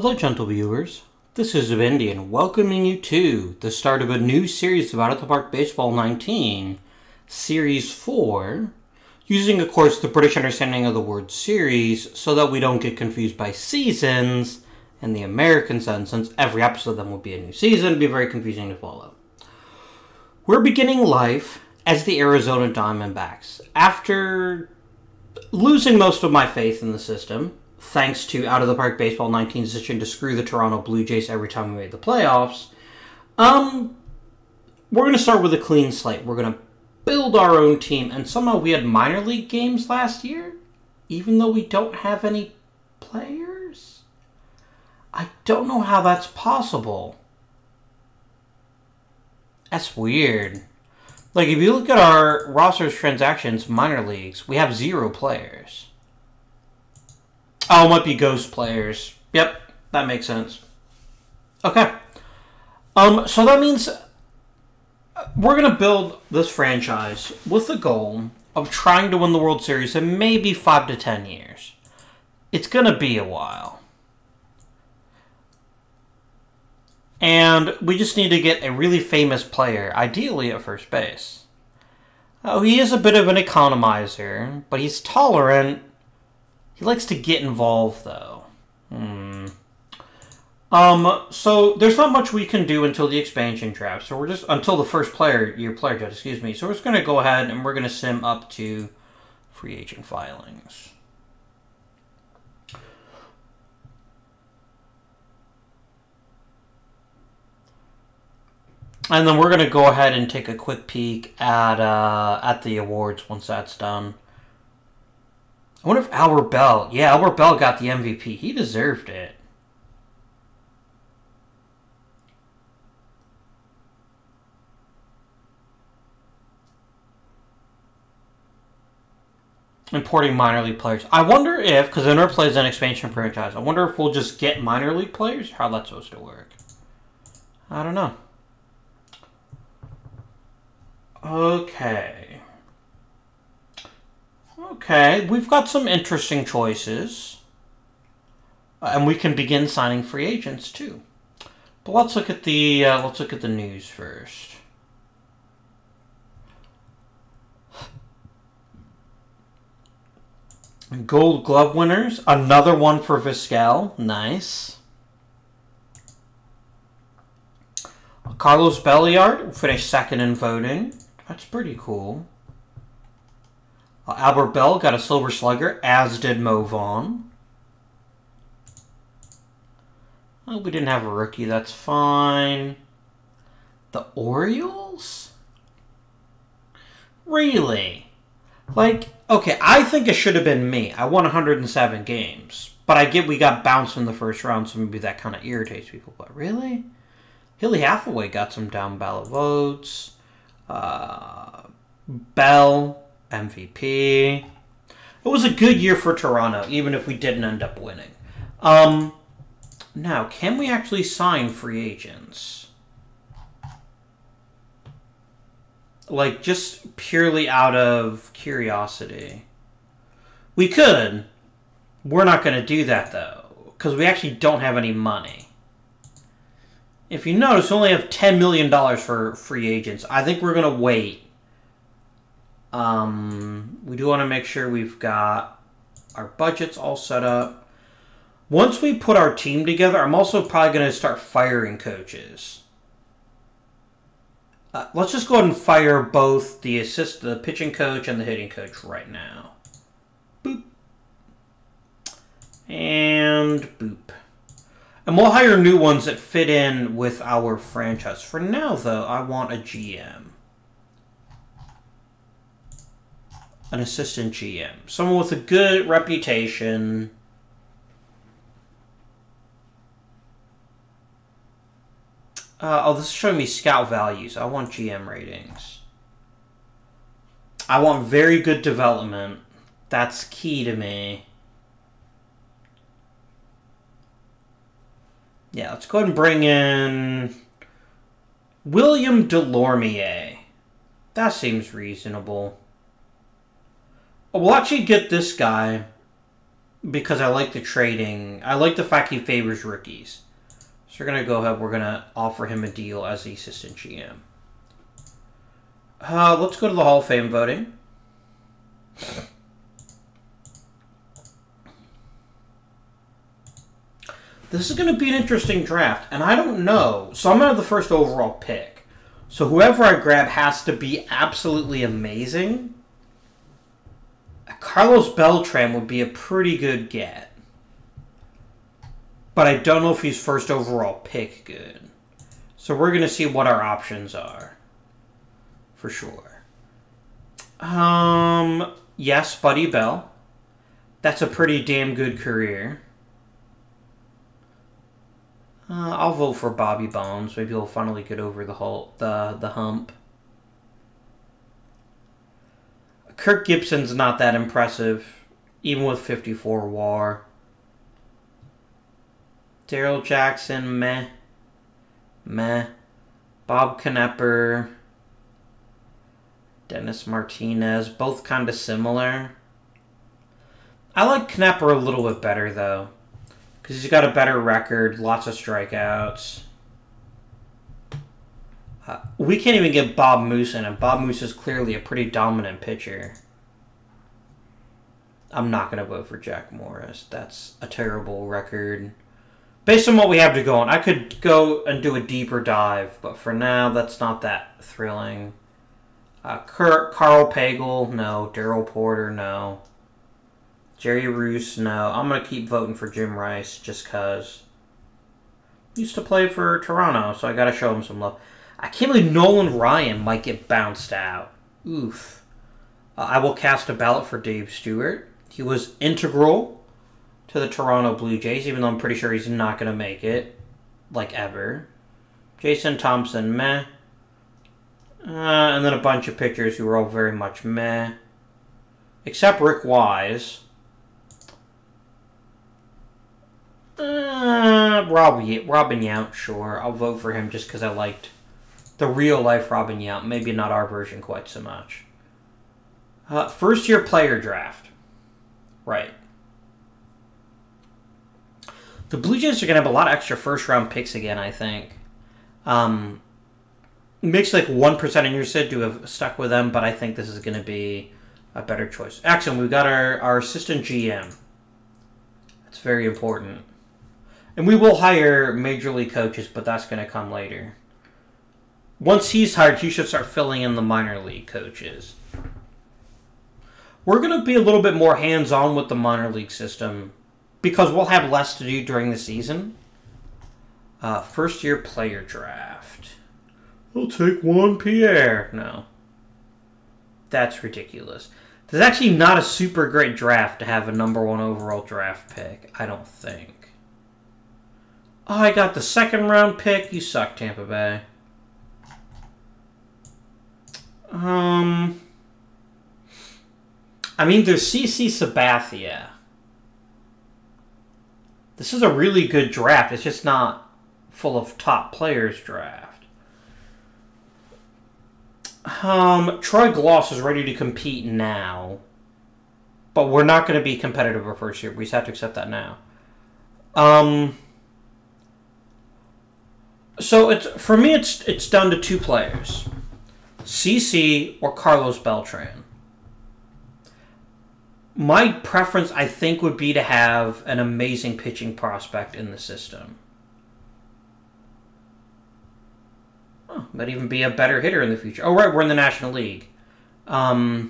Hello, gentle viewers. This is Indian welcoming you to the start of a new series of Out of the Park Baseball 19, Series 4, using, of course, the British understanding of the word series so that we don't get confused by seasons in the American sense, since every episode of them would be a new season. It'd be very confusing to follow. We're beginning life as the Arizona Diamondbacks. After losing most of my faith in the system, thanks to Out of the Park Baseball 19's decision to screw the Toronto Blue Jays every time we made the playoffs, we're going to start with a clean slate. We're going to build our own team, and somehow we had minor league games last year, even though we don't have any players? I don't know how that's possible. That's weird. Like, if you look at our roster's transactions, minor leagues, we have 0 players. Oh, it might be ghost players. Yep, that makes sense. Okay. So that means we're going to build this franchise with the goal of trying to win the World Series in maybe 5 to 10 years. It's going to be a while. And we just need to get a really famous player, ideally at first base. Oh, he is a bit of an economizer, but he's tolerant. He likes to get involved, though. So there's not much we can do until the expansion draft. So we're just until the first player judge, excuse me. So we're just going to go ahead and we're going to sim up to free agent filings. And then we're going to go ahead and take a quick peek at the awards once that's done. I wonder if Albert Bell... Yeah, Albert Bell got the MVP. He deserved it. Importing minor league players. I wonder if, because I never plays an expansion franchise, I wonder if we'll just get minor league players? How that's supposed to work. I don't know. Okay, we've got some interesting choices. And we can begin signing free agents too. But let's look at the news first. Gold Glove winners, another one for Vizquel, nice. Carlos Belliard finished second in voting. That's pretty cool. Albert Bell got a Silver Slugger, as did Mo Vaughn. Oh, we didn't have a rookie, that's fine. The Orioles? Really? Like, okay, I think it should have been me. I won 107 games. But I get we got bounced in the first round, so maybe that kind of irritates people. But really? Hilly Hathaway got some down ballot votes. Bell, MVP. It was a good year for Toronto, even if we didn't end up winning. Now, can we actually sign free agents? Like, just purely out of curiosity. We could. We're not going to do that, though, because we actually don't have any money. If you notice, we only have $10 million for free agents. I think we're going to wait. We do want to make sure we've got our budgets all set up. Once we put our team together, I'm also probably going to start firing coaches. Let's just go ahead and fire both the pitching coach and the hitting coach right now. Boop. And boop. And we'll hire new ones that fit in with our franchise. For now, though, I want a GM. An assistant GM. Someone with a good reputation. This is showing me scout values. I want GM ratings. I want very good development. That's key to me. Yeah, let's go ahead and bring in William Delormier. That seems reasonable. We'll actually get this guy because I like the trading. I like the fact he favors rookies. So we're going to go ahead. We're going to offer him a deal as the assistant GM. Let's go to the Hall of Fame voting. This is going to be an interesting draft, and I don't know. So I'm going to have the first overall pick. So whoever I grab has to be absolutely amazing. Carlos Beltran would be a pretty good get. But I don't know if he's first overall pick good. So we're going to see what our options are. For sure. Yes, Buddy Bell. That's a pretty damn good career. I'll vote for Bobby Bones. Maybe he'll finally get over the hump. Kirk Gibson's not that impressive, even with 54 WAR. Daryl Jackson, meh. Meh. Bob Knepper. Dennis Martinez, both kind of similar. I like Knepper a little bit better, though. Because he's got a better record, lots of strikeouts. We can't even get Bob Moose in, and Bob Moose is clearly a pretty dominant pitcher. I'm not going to vote for Jack Morris. That's a terrible record. Based on what we have to go on, I could go and do a deeper dive, but for now, that's not that thrilling. Carl Pagel, no. Darryl Porter, no. Jerry Roos, no. I'm going to keep voting for Jim Rice just because. He used to play for Toronto, so I got to show him some love. I can't believe Nolan Ryan might get bounced out. Oof. I will cast a ballot for Dave Stewart. He was integral to the Toronto Blue Jays, even though I'm pretty sure he's not going to make it. Like, ever. Jason Thompson, meh. And then a bunch of pitchers who were all very much meh. Except Rick Wise. Robin Yount, sure. I'll vote for him just because I liked the real-life Robin Yount. Maybe not our version quite so much. First-year player draft. Right. The Blue Jays are going to have a lot of extra first-round picks again, I think. It makes like 1% in your Sid to have stuck with them, but I think this is going to be a better choice. Excellent. We've got our assistant GM. That's very important. And we will hire major league coaches, but that's going to come later. Once he's hired, he should start filling in the minor league coaches. We're going to be a little bit more hands-on with the minor league system because we'll have less to do during the season. First-year player draft. We'll take Juan Pierre. No. That's ridiculous. There's actually not a super great draft to have a number 1 overall draft pick, I don't think. Oh, I got the second round pick. You suck, Tampa Bay. I mean, there's CC Sabathia. This is a really good draft. It's just not full of top players draft. Troy Gloss is ready to compete now. But we're not going to be competitive our first year. We just have to accept that now. So for me, it's down to 2 players. CC or Carlos Beltran. My preference, I think, would be to have an amazing pitching prospect in the system. Oh, might even be a better hitter in the future. Oh, right, we're in the National League. Oh,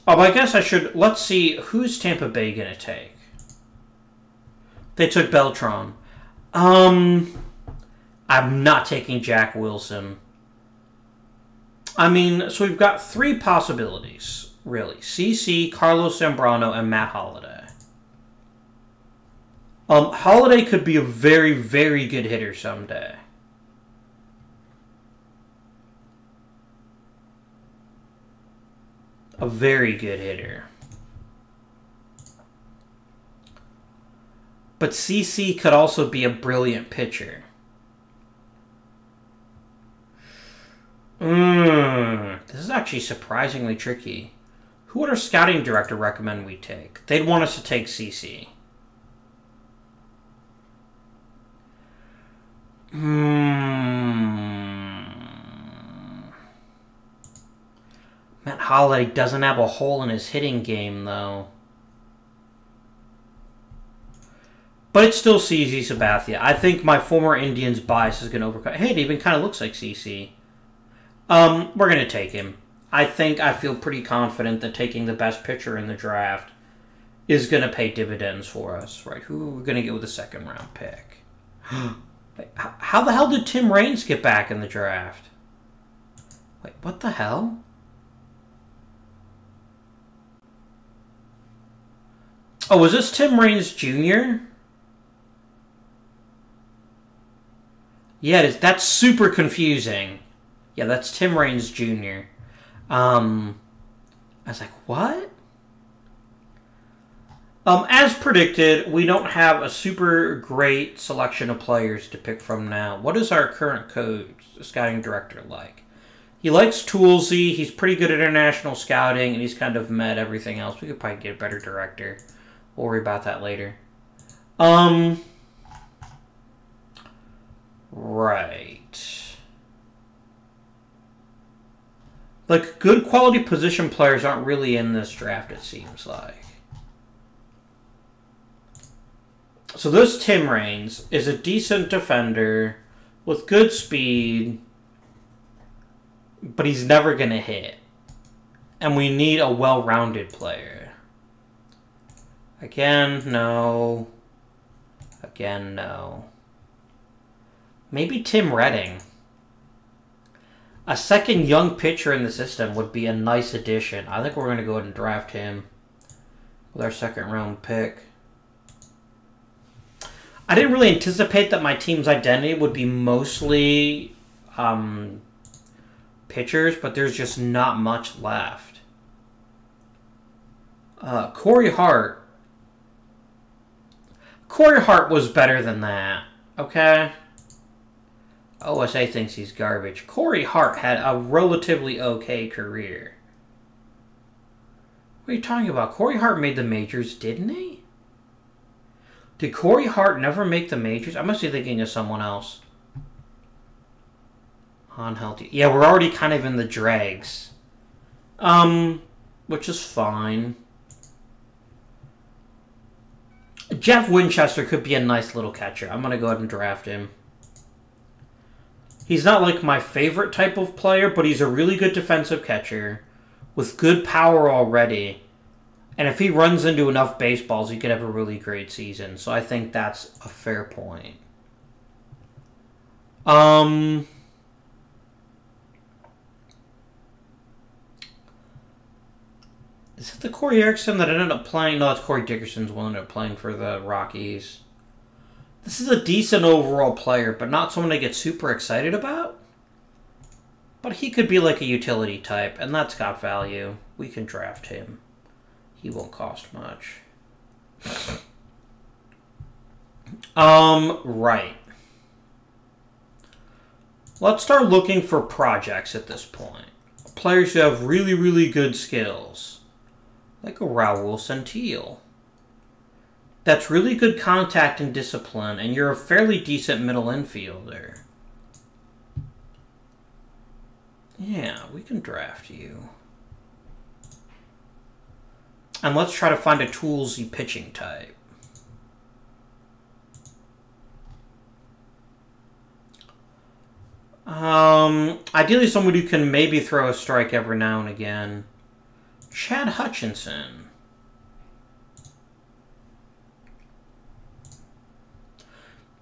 but I guess I should... Let's see, who's Tampa Bay going to take? They took Beltran. I'm not taking Jack Wilson. I mean, so we've got 3 possibilities, really. CC, Carlos Zambrano, and Matt Holliday. Holliday could be a very, very good hitter someday. A very good hitter. But CC could also be a brilliant pitcher. This is actually surprisingly tricky. Who would our scouting director recommend we take? They'd want us to take CC. Matt Holliday doesn't have a hole in his hitting game, though. But it's still CZ Sabathia. I think my former Indians bias is going to overcome. Hey, it even kind of looks like CC. We're going to take him. I feel pretty confident that taking the best pitcher in the draft is going to pay dividends for us. Right, who are we going to get with a second-round pick? Wait, how the hell did Tim Raines get back in the draft? Wait, what the hell? Oh, was this Tim Raines Jr.? Yeah, that's super confusing. Yeah, that's Tim Raines Jr. I was like, what? As predicted, we don't have a super great selection of players to pick from now. What is our current scouting director like? He likes Toolsy. He's pretty good at international scouting, and he's kind of met everything else. We could probably get a better director. We'll worry about that later. Right. Like, good quality position players aren't really in this draft, it seems like. So this Tim Raines is a decent defender with good speed, but he's never going to hit. And we need a well-rounded player. Again, no. Again, no. Maybe Tim Redding. A second young pitcher in the system would be a nice addition. I think we're going to go ahead and draft him with our second-round pick. I didn't really anticipate that my team's identity would be mostly pitchers, but there's just not much left. Corey Hart. Corey Hart was better than that, okay? OSA thinks he's garbage. Corey Hart had a relatively okay career. What are you talking about? Corey Hart made the majors, didn't he? Did Corey Hart never make the majors? I must be thinking of someone else. Unhealthy. Yeah, we're already kind of in the dregs. Which is fine. Jeff Winchester could be a nice little catcher. I'm going to go ahead and draft him. He's not like my favorite type of player, but he's a really good defensive catcher with good power already. And if he runs into enough baseballs, he could have a really great season. So I think that's a fair point. Is it the Corey Erickson that ended up playing? No, it's Corey Dickerson's one that ended up playing for the Rockies. This is a decent overall player, but not someone I get super excited about. But he could be like a utility type, and that's got value. We can draft him. He won't cost much. Right. Let's start looking for projects at this point. Players who have really, really good skills. Like a Raul Santillo. That's really good contact and discipline, and you're a fairly decent middle infielder. Yeah, we can draft you. And let's try to find a toolsy pitching type. Ideally someone who can maybe throw a strike every now and again. Chad Hutchinson.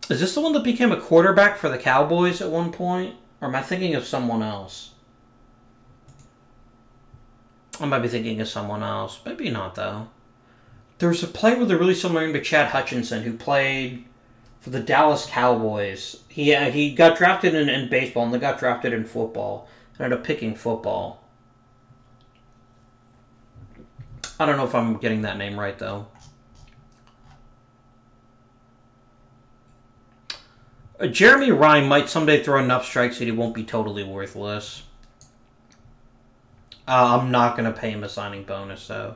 Is this the one that became a quarterback for the Cowboys at one point? Or am I thinking of someone else? I might be thinking of someone else. Maybe not, though. There was a player with a really similar name to Chad Hutchinson who played for the Dallas Cowboys. He got drafted in baseball and then got drafted in football. And ended up picking football. I don't know if I'm getting that name right, though. Jeremy Ryan might someday throw enough strikes that he won't be totally worthless. I'm not going to pay him a signing bonus, though.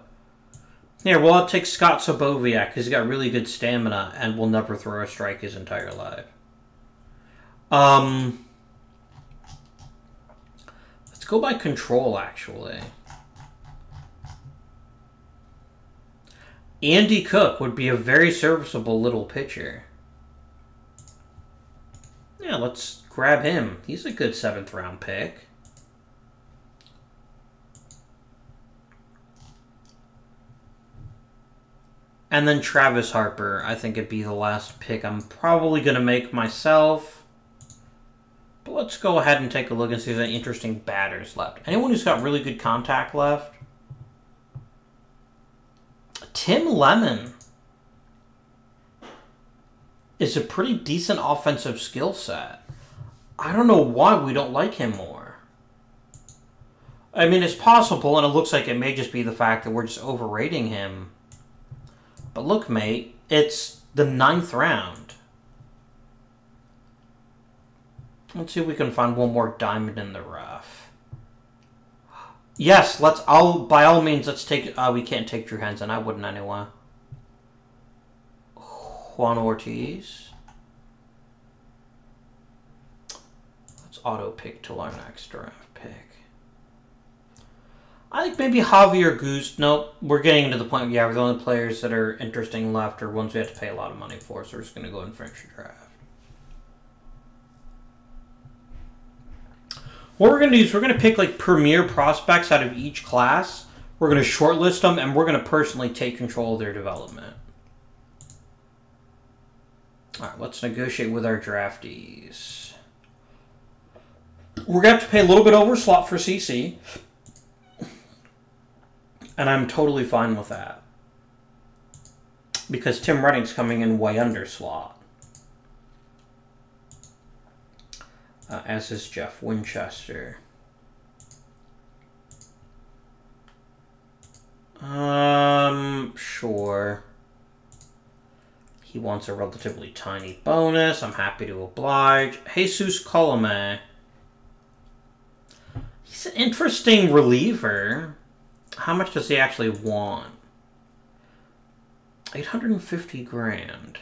Here, well, I'll take Scott Soboviak, because he's got really good stamina and will never throw a strike his entire life. Let's go by control, actually. Andy Cook would be a very serviceable little pitcher. Yeah, let's grab him. He's a good 7th round pick. And then Travis Harper, I think it'd be the last pick I'm probably going to make myself. But let's go ahead and take a look and see if there's any interesting batters left. Anyone who's got really good contact left? Tim Lemon is a pretty decent offensive skill set. I don't know why we don't like him more. I mean, it's possible, and it looks like it may just be the fact that we're just overrating him. But look, mate, it's the 9th round. Let's see if we can find one more diamond in the rough. Yes, by all means, let's take, we can't take Drew Henson. I wouldn't anyway. Juan Ortiz. Let's auto pick till our next draft pick. I think maybe Javier Goose. Nope, we're getting into the point. Yeah, the only players that are interesting left are ones we have to pay a lot of money for, so we're just going to go and finish the draft. What we're going to do is we're going to pick like premier prospects out of each class. We're going to shortlist them, and we're going to personally take control of their development. All right, let's negotiate with our draftees. We're going to have to pay a little bit over slot for CC. And I'm totally fine with that. Because Tim Redding's coming in way under slot. As is Jeff Winchester. Sure. He wants a relatively tiny bonus. I'm happy to oblige. Jesus Colome. He's an interesting reliever. How much does he actually want? 850 grand.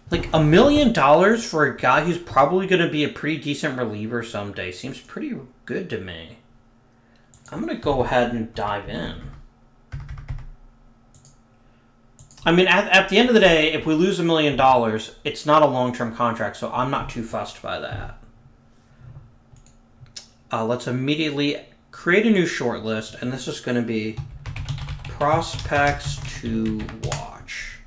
Like $1 million for a guy who's probably going to be a pretty decent reliever someday seems pretty good to me. I'm going to go ahead and dive in. I mean, at the end of the day, if we lose $1 million, it's not a long-term contract, so I'm not too fussed by that. Let's immediately create a new shortlist, and this is going to be prospects to watch.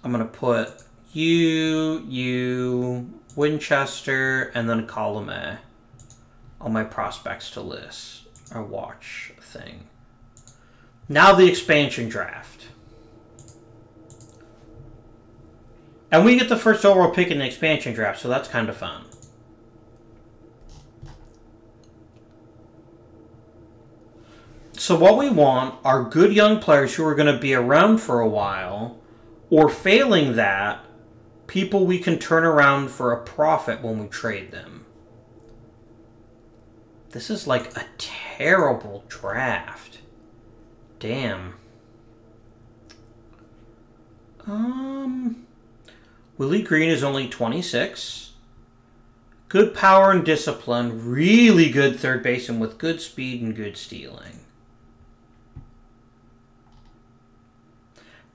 I'm going to put you, Winchester, and then Colome on my prospects to list or watch thing. Now the expansion draft. And we get the first overall pick in the expansion draft, so that's kind of fun. So what we want are good young players who are going to be around for a while, or failing that, people we can turn around for a profit when we trade them. This is like a terrible draft. Damn. Willie Green is only 26. Good power and discipline. Really good third baseman with good speed and good stealing.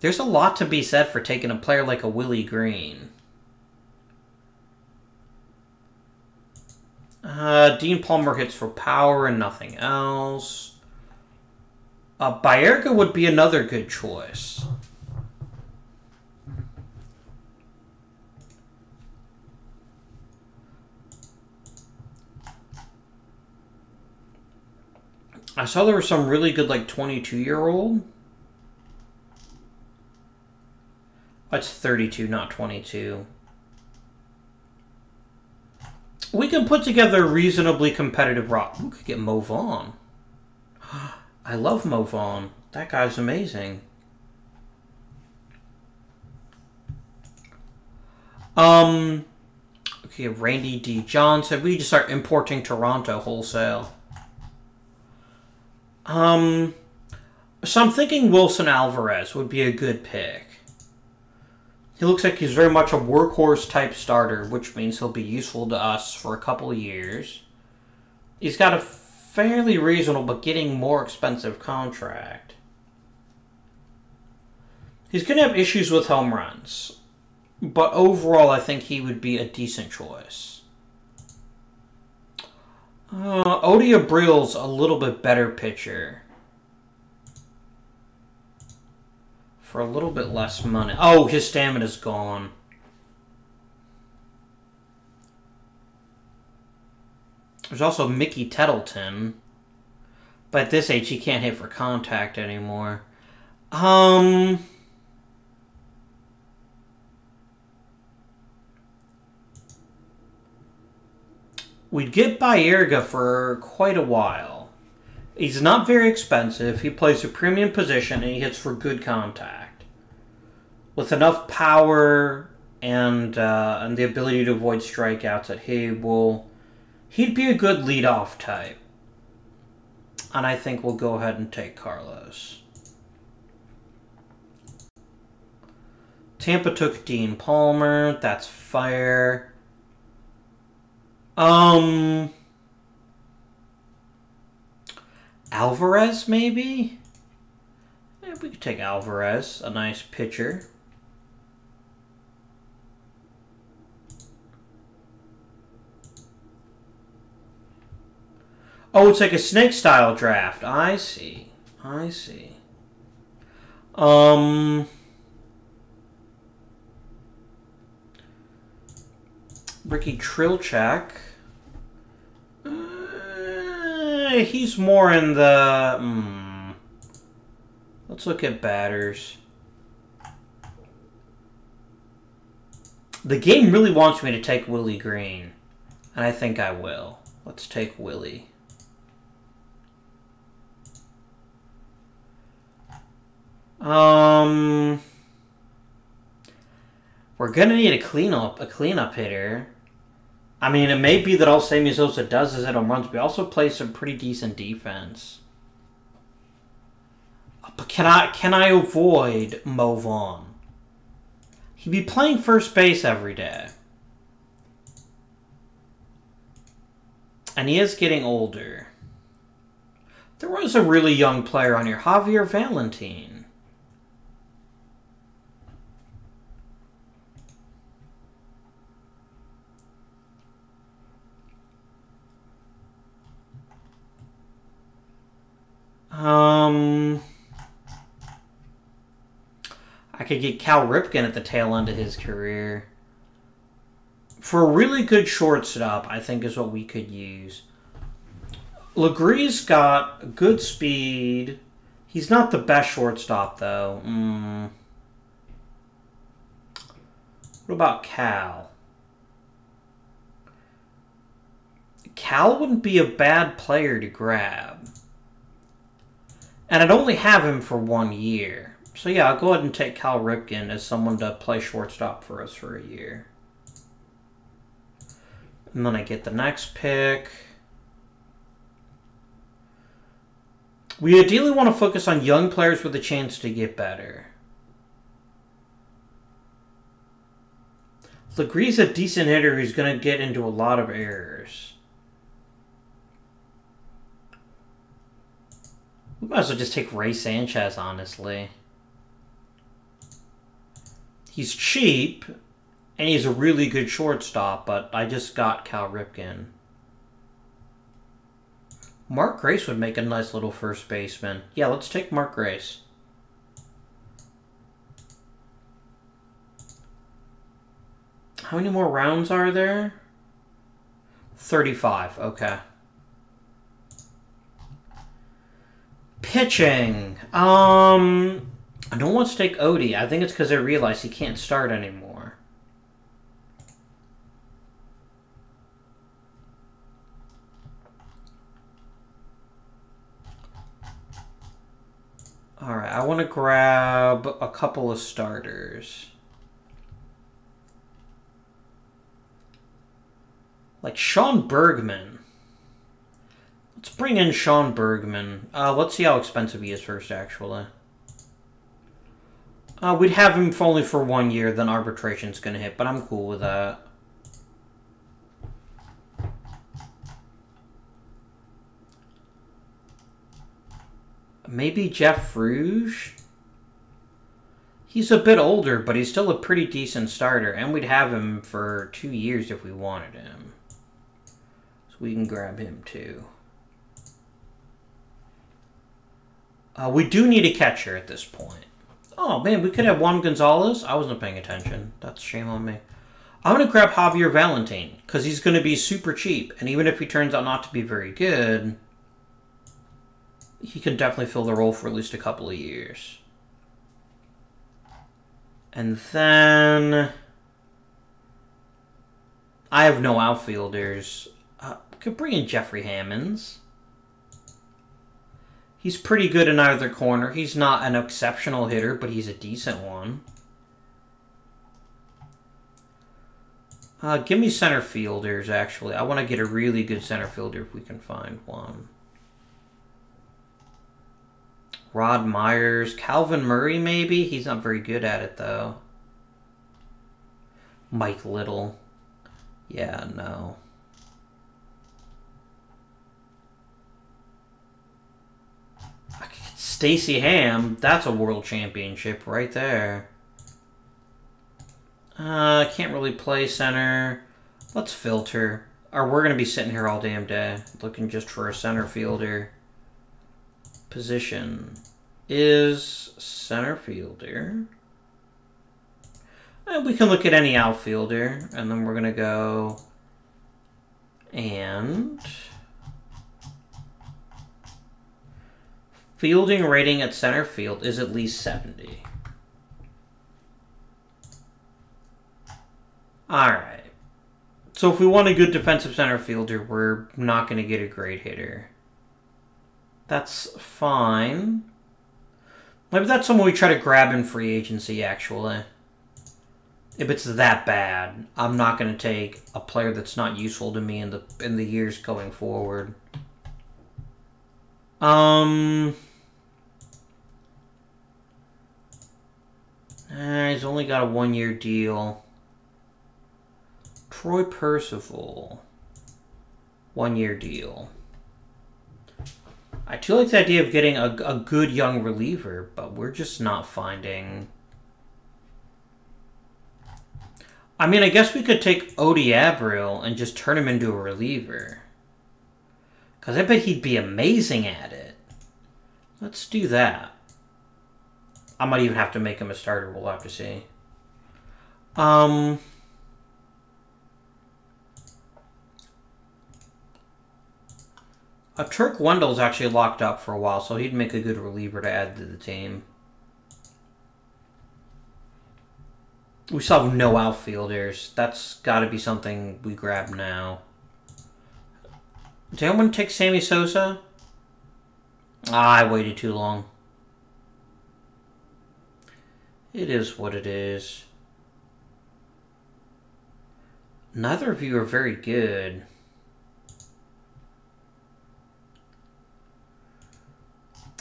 There's a lot to be said for taking a player like a Willie Green. Dean Palmer hits for power and nothing else. Baerga would be another good choice. I saw there was some really good, like, 22-year-old. That's 32, not 22. We can put together a reasonably competitive rock. We could get Mo Vaughn. I love Mo Vaughn. That guy's amazing. Okay, Okay, Randy D. Johnson. We just start importing Toronto wholesale. So I'm thinking Wilson Alvarez would be a good pick. He looks like he's very much a workhorse type starter, which means he'll be useful to us for a couple of years. He's got a fairly reasonable but getting more expensive contract. He's going to have issues with home runs, but overall I think he would be a decent choice. Odie Abril's a little bit better pitcher. For a little bit less money. Oh, his stamina's gone. There's also Mickey Tettleton. But at this age, he can't hit for contact anymore. We'd get Baerga for quite a while. He's not very expensive. He plays a premium position and he hits for good contact. With enough power and the ability to avoid strikeouts that he'd be a good leadoff type. And I think we'll go ahead and take Carlos. Tampa took Dean Palmer. That's fair. Alvarez, maybe? Yeah, we could take Alvarez. A nice pitcher. Oh, it's like a snake-style draft. I see. I see. Ricky Trilchak. He's more in the... Let's look at batters. The game really wants me to take Willie Green. And I think I will. Let's take Willie. We're gonna need a cleanup hitter. I mean, it may be that all Sammy Sosa does is hit home runs, but he also plays some pretty decent defense. But can I avoid Mo Vaughn? He'd be playing first base every day. And he is getting older. There was a really young player on here, Javier Valentin. I could get Cal Ripken at the tail end of his career. For a really good shortstop, I think is what we could use. Legree's got good speed. He's not the best shortstop, though. What about Cal? Cal wouldn't be a bad player to grab. And I'd only have him for 1 year. So yeah, I'll go ahead and take Cal Ripken as someone to play shortstop for us for a year. And then I get the next pick. We ideally want to focus on young players with a chance to get better. Legree's a decent hitter who's going to get into a lot of errors. We might as well just take Ray Sanchez, honestly. He's cheap, and he's a really good shortstop, but I just got Cal Ripken. Mark Grace would make a nice little first baseman. Yeah, let's take Mark Grace. How many more rounds are there? 35, okay. Pitching. I don't want to take Odie. I think it's because I realize he can't start anymore. Alright, I want to grab a couple of starters. Like Sean Bergman. Let's bring in Sean Bergman. Let's see how expensive he is first, actually. We'd have him only for 1 year, then arbitration's going to hit, but I'm cool with that. Maybe Jeff Rouge? He's a bit older, but he's still a pretty decent starter, and we'd have him for 2 years if we wanted him. So we can grab him too. We do need a catcher at this point. Oh man, we could have Juan Gonzalez. I wasn't paying attention. That's a shame on me. I'm going to grab Javier Valentin, because he's going to be super cheap, and even if he turns out not to be very good, he can definitely fill the role for at least a couple of years. And then I have no outfielders. Could bring in Jeffrey Hammonds. He's pretty good in either corner. He's not an exceptional hitter, but he's a decent one. Give me center fielders, actually. I want to get a really good center fielder if we can find one. Rod Myers. Calvin Murray, maybe? He's not very good at it, though. Mike Little. Yeah, no. Stacey Ham. That's a world championship right there. Can't really play center. Let's filter. Or we're going to be sitting here all damn day looking just for a center fielder. Position is center fielder. And we can look at any outfielder, and then we're going to go and fielding rating at center field is at least 70. Alright. So if we want a good defensive center fielder, we're not going to get a great hitter. That's fine. Maybe that's someone we try to grab in free agency, actually. If it's that bad, I'm not going to take a player that's not useful to me in the years going forward. He's only got a 1-year deal. Troy Percival. 1-year deal. I do like the idea of getting a good young reliever, but we're just not finding... I mean, I guess we could take Odie Abreu and just turn him into a reliever. Because I bet he'd be amazing at it. Let's do that. I might even have to make him a starter. We'll have to see. Turk Wendell's actually locked up for a while, so he'd make a good reliever to add to the team. We still have no outfielders. That's got to be something we grab now. Does anyone take Sammy Sosa? I waited too long. It is what it is. Neither of you are very good.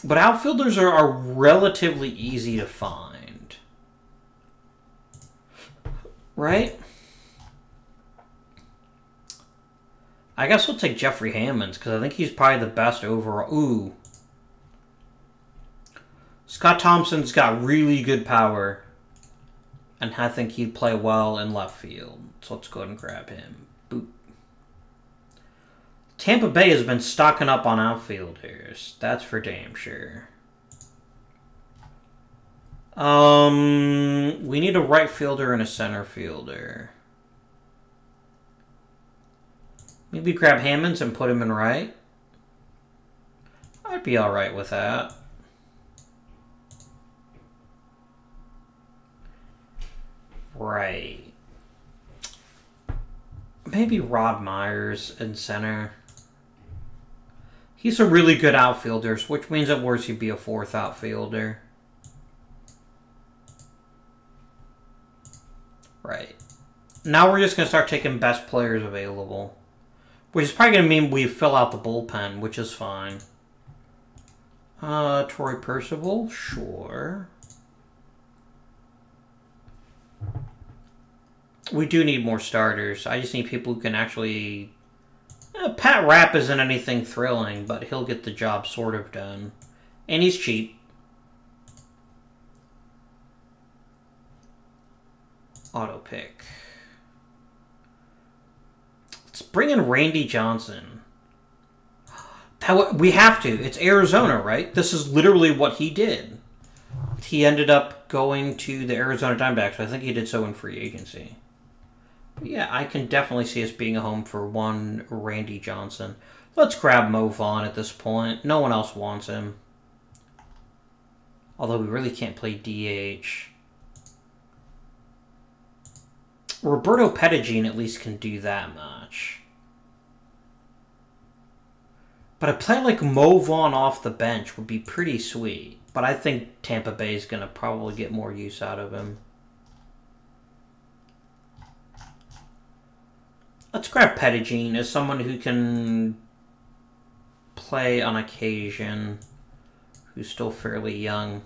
But outfielders are relatively easy to find. Right? I guess we'll take Jeffrey Hammonds, because I think he's probably the best overall. Ooh. Scott Thompson's got really good power. And I think he'd play well in left field. So let's go ahead and grab him. Boop. Tampa Bay has been stocking up on outfielders. That's for damn sure. We need a right fielder and a center fielder. Maybe grab Hammonds and put him in right. I'd be alright with that. Right. Maybe Rod Myers in center. He's a really good outfielder, which means at worst he'd be a 4th outfielder. Right. Now we're just going to start taking best players available. Which is probably going to mean we fill out the bullpen, which is fine. Troy Percival, sure. We do need more starters. I just need people who can actually... Pat Rapp isn't anything thrilling, but he'll get the job sort of done. And he's cheap. Auto pick. Let's bring in Randy Johnson. We have to. It's Arizona, right? This is literally what he did. He ended up going to the Arizona Diamondbacks, but I think he did so in free agency. But yeah, I can definitely see us being a home for one Randy Johnson. Let's grab Mo Vaughn at this point. No one else wants him. Although we really can't play DH. Roberto Pettigene at least can do that much. But a play like Mo Vaughn off the bench would be pretty sweet. But I think Tampa Bay is going to probably get more use out of him. Let's grab Pettigene as someone who can play on occasion, who's still fairly young.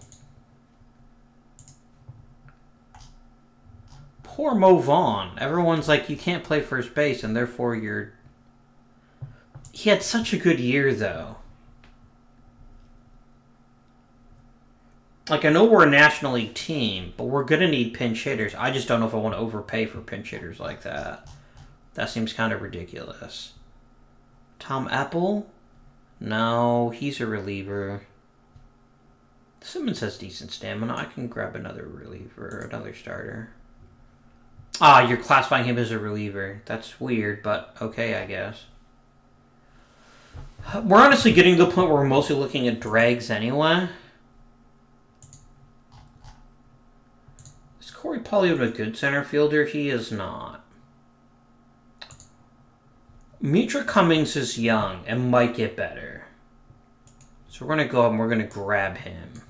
Poor Mo Vaughn. Everyone's like, you can't play first base, and therefore you're... He had such a good year, though. Like, I know we're a National League team, but we're going to need pinch hitters. I just don't know if I want to overpay for pinch hitters like that. That seems kind of ridiculous. Tom Apple? No, he's a reliever. Simmons has decent stamina. I can grab another reliever, another starter. Ah, you're classifying him as a reliever. That's weird, but okay, I guess. We're honestly getting to the point where we're mostly looking at dregs anyway. Is Corey Pollio a good center fielder? He is not. Mitra Cummings is young and might get better. So we're going to go up and we're going to grab him.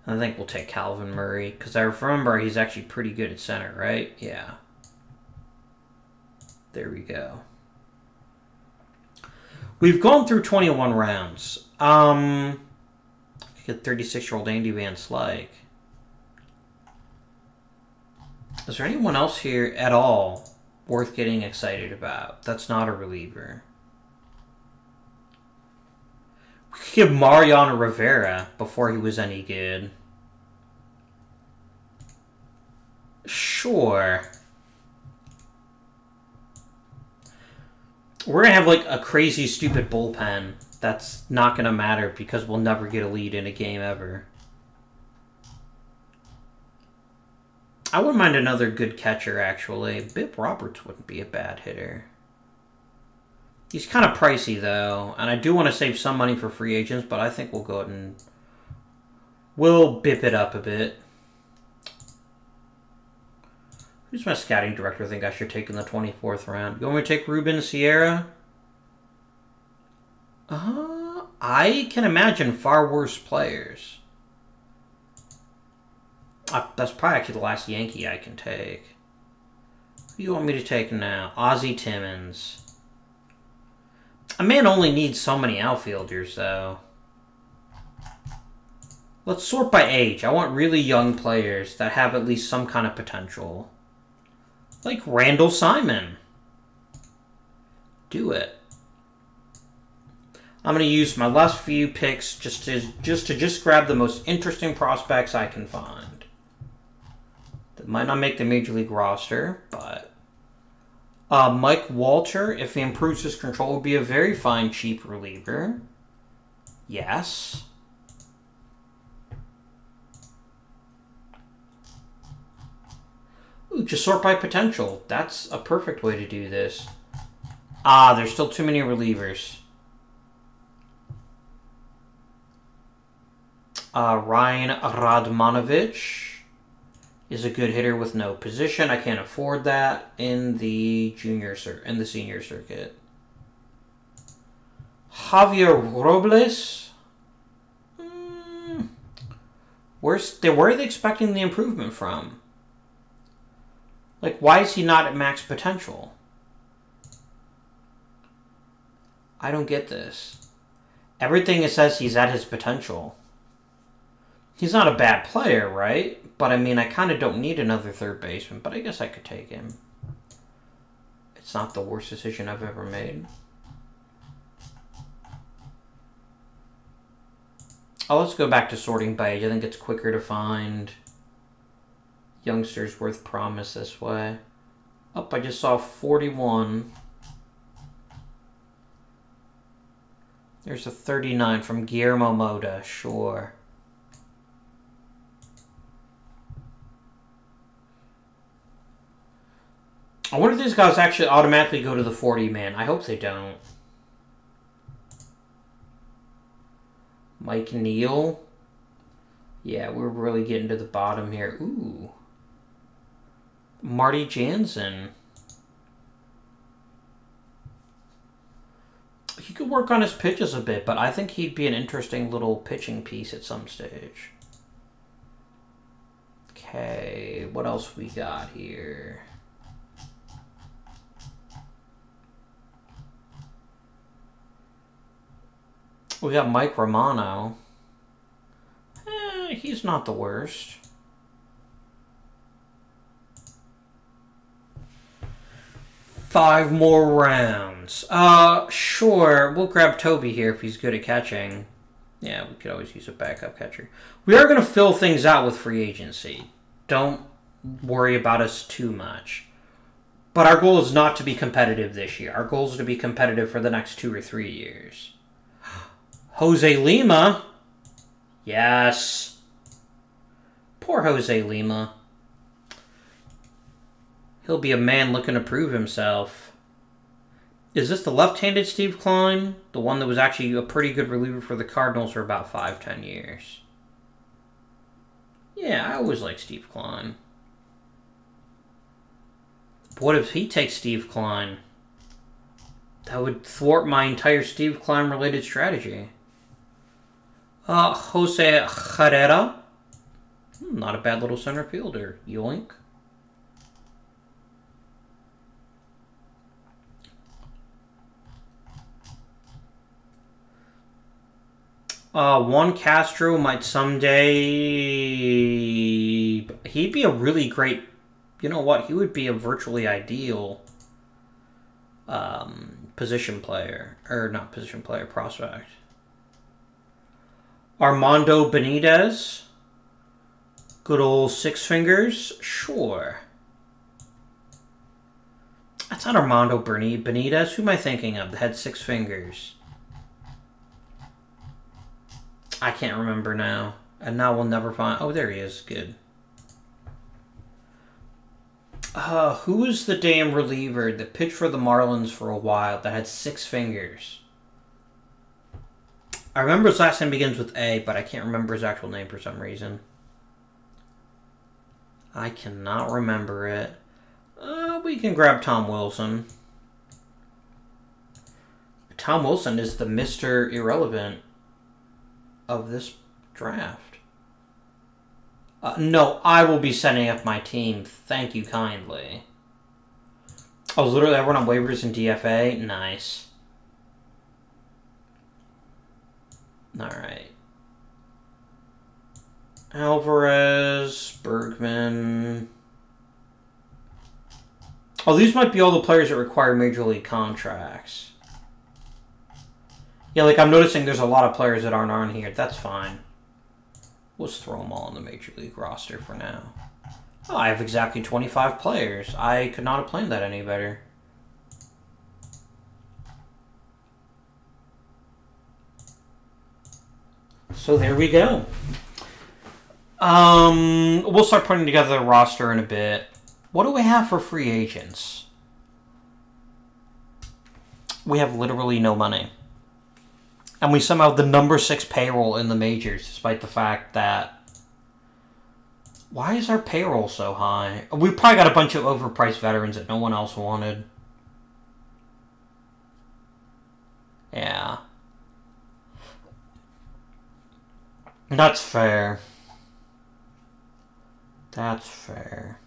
I think we'll take Calvin Murray, because I remember he's actually pretty good at center, right? Yeah. There we go. We've gone through 21 rounds. Get 36-year-old Andy Van Slyke. Is there anyone else here at all worth getting excited about? That's not a reliever. We could give Mariano Rivera before he was any good. Sure. We're going to have like a crazy stupid bullpen that's not going to matter because we'll never get a lead in a game ever. I wouldn't mind another good catcher, actually. Bip Roberts wouldn't be a bad hitter. He's kind of pricey, though, and I do want to save some money for free agents, but I think we'll go ahead and... We'll bip it up a bit. Who's my scouting director I think I should take in the 24th round? You want me to take Ruben Sierra? I can imagine far worse players. That's probably actually the last Yankee I can take. Who do you want me to take now? Ozzie Timmons. A man only needs so many outfielders, though. Let's sort by age. I want really young players that have at least some kind of potential. Like Randall Simon. Do it. I'm going to use my last few picks just to grab the most interesting prospects I can find. That might not make the Major League roster, but... Mike Walter, if he improves his control, would be a very fine, cheap reliever. Yes. Ooh, just sort by potential. That's a perfect way to do this. Ah, there's still too many relievers. Ryan Radmanovich is a good hitter with no position. I can't afford that in the senior circuit. Javier Robles. Where are they expecting the improvement from? Like, why is he not at max potential? I don't get this. Everything it says he's at his potential. He's not a bad player, right? But I mean, I kind of don't need another third baseman, but I guess I could take him. It's not the worst decision I've ever made. Oh, let's go back to sorting by age. I think it's quicker to find youngsters worth promise this way. Oh, I just saw 41. There's a 39 from Guillermo Mota, sure. I wonder if these guys actually automatically go to the 40-man. I hope they don't. Mike Neal. Yeah, we're really getting to the bottom here. Ooh. Marty Jansen. He could work on his pitches a bit, but I think he'd be an interesting little pitching piece at some stage. Okay, what else we got here? We got Mike Romano. He's not the worst. Five more rounds. Sure. We'll grab Toby here if he's good at catching. Yeah, we could always use a backup catcher. We are going to fill things out with free agency. Don't worry about us too much. But our goal is not to be competitive this year. Our goal is to be competitive for the next 2 or 3 years. Jose Lima. Yes. Poor Jose Lima. He'll be a man looking to prove himself. Is this the left-handed Steve Klein? The one that was actually a pretty good reliever for the Cardinals for about 5-10 years. Yeah, I always liked Steve Klein. But what if he takes Steve Klein? That would thwart my entire Steve Klein-related strategy. Jose Herrera. Not a bad little center fielder. Yoink. Juan Castro might someday... He'd be a really great... You know what? He would be a virtually ideal position player. Or not position player, prospect. Armando Benitez. Good old Six Fingers. Sure. That's not Armando Benitez. Who am I thinking of? That had 6 fingers. I can't remember now. And now we'll never find... Oh, there he is. Good. Who was the damn reliever that pitched for the Marlins for a while that had 6 fingers? I remember his last name begins with A, but I can't remember his actual name for some reason. I cannot remember it. We can grab Tom Wilson. Tom Wilson is the Mr. Irrelevant of this draft. No, I will be setting up my team. Thank you kindly. Oh, literally everyone on waivers and DFA? Nice. Alright. Alvarez, Bergman. Oh, these might be all the players that require major league contracts. Yeah, like I'm noticing there's a lot of players that aren't on here. That's fine. We'll just throw them all on the major league roster for now. Oh, I have exactly 25 players. I could not have planned that any better. So there we go. We'll start putting together the roster in a bit. What do we have for free agents? We have literally no money. And we somehow have the number 6 payroll in the majors, despite the fact that... Why is our payroll so high? We probably got a bunch of overpriced veterans that no one else wanted. Yeah. That's fair. That's fair.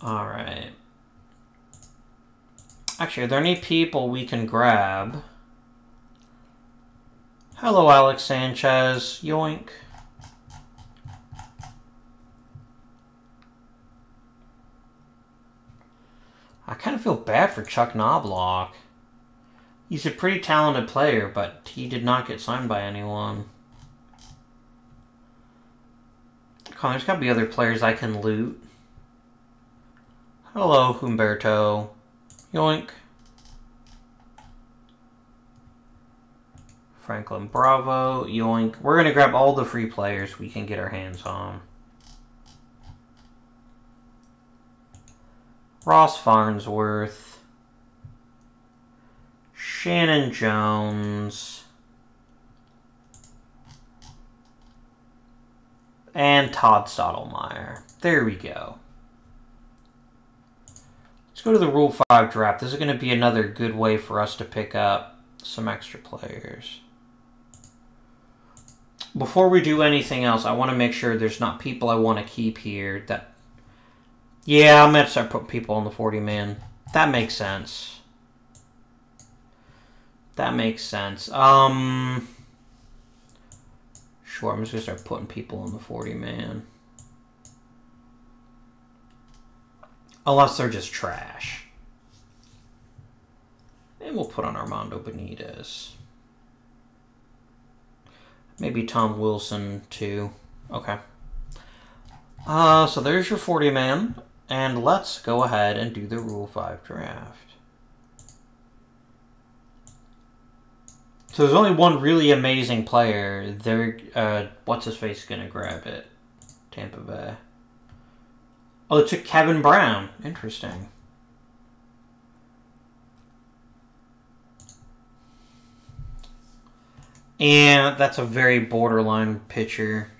Alright. Actually, are there any people we can grab? Hello, Alex Sanchez. Yoink. I kind of feel bad for Chuck Knobloch. He's a pretty talented player, but he did not get signed by anyone. Come on, there's got to be other players I can loot. Hello, Humberto. Yoink. Franklin Bravo. Yoink. We're going to grab all the free players we can get our hands on. Ross Farnsworth. Shannon Jones. And Todd Stottlemyre. There we go. Let's go to the Rule 5 draft. This is going to be another good way for us to pick up some extra players. Before we do anything else, I want to make sure there's not people I want to keep here that... Yeah, I'm going to start putting people on the 40-man. That makes sense. That makes sense. Sure, I'm just going to start putting people on the 40-man. Unless they're just trash. And we'll put on Armando Benitez. Maybe Tom Wilson, too. Okay. So there's your 40-man. And let's go ahead and do the Rule 5 draft. So there's only one really amazing player. They're, what's-his-face going to grab it? Tampa Bay. Oh, it took Kevin Brown. Interesting. And that's a very borderline pitcher.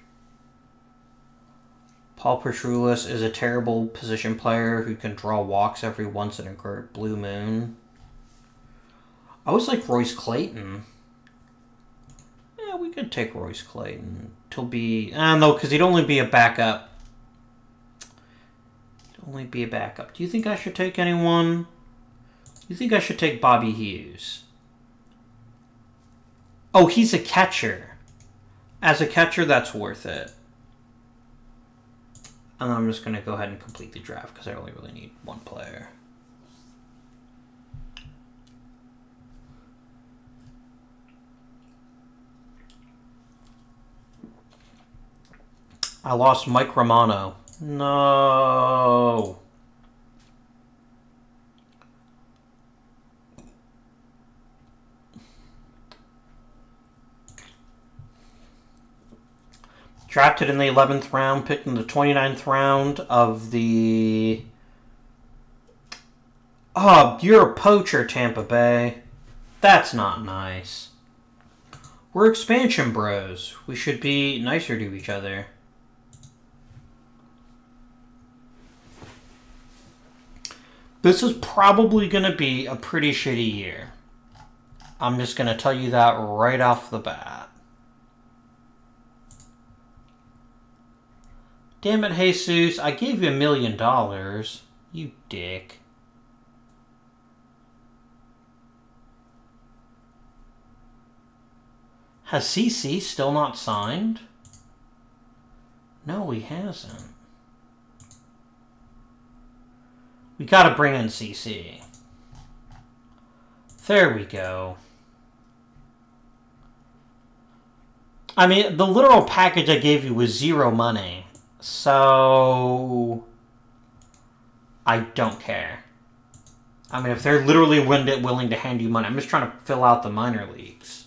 Paul Petroulis is a terrible position player who can draw walks every once in a great blue moon. I always like Royce Clayton. Yeah, we could take Royce Clayton. He'll be... no, because he'd only be a backup. He'd only be a backup. Do you think I should take anyone? You think I should take Bobby Hughes? Oh, he's a catcher. As a catcher, that's worth it. And then I'm just going to go ahead and complete the draft because I only really need one player. I lost Mike Romano. No. Drafted in the 11th round, picked in the 29th round of the... Oh, you're a poacher, Tampa Bay. That's not nice. We're expansion bros. We should be nicer to each other. This is probably going to be a pretty shitty year. I'm just going to tell you that right off the bat. Damn it, Jesus. I gave you $1 million. You dick. Has CC still not signed? No, he hasn't. We gotta bring in CC. There we go. I mean, the literal package I gave you was 0 money. So, I don't care. I mean, if they're literally willing to hand you money, I'm just trying to fill out the minor leagues.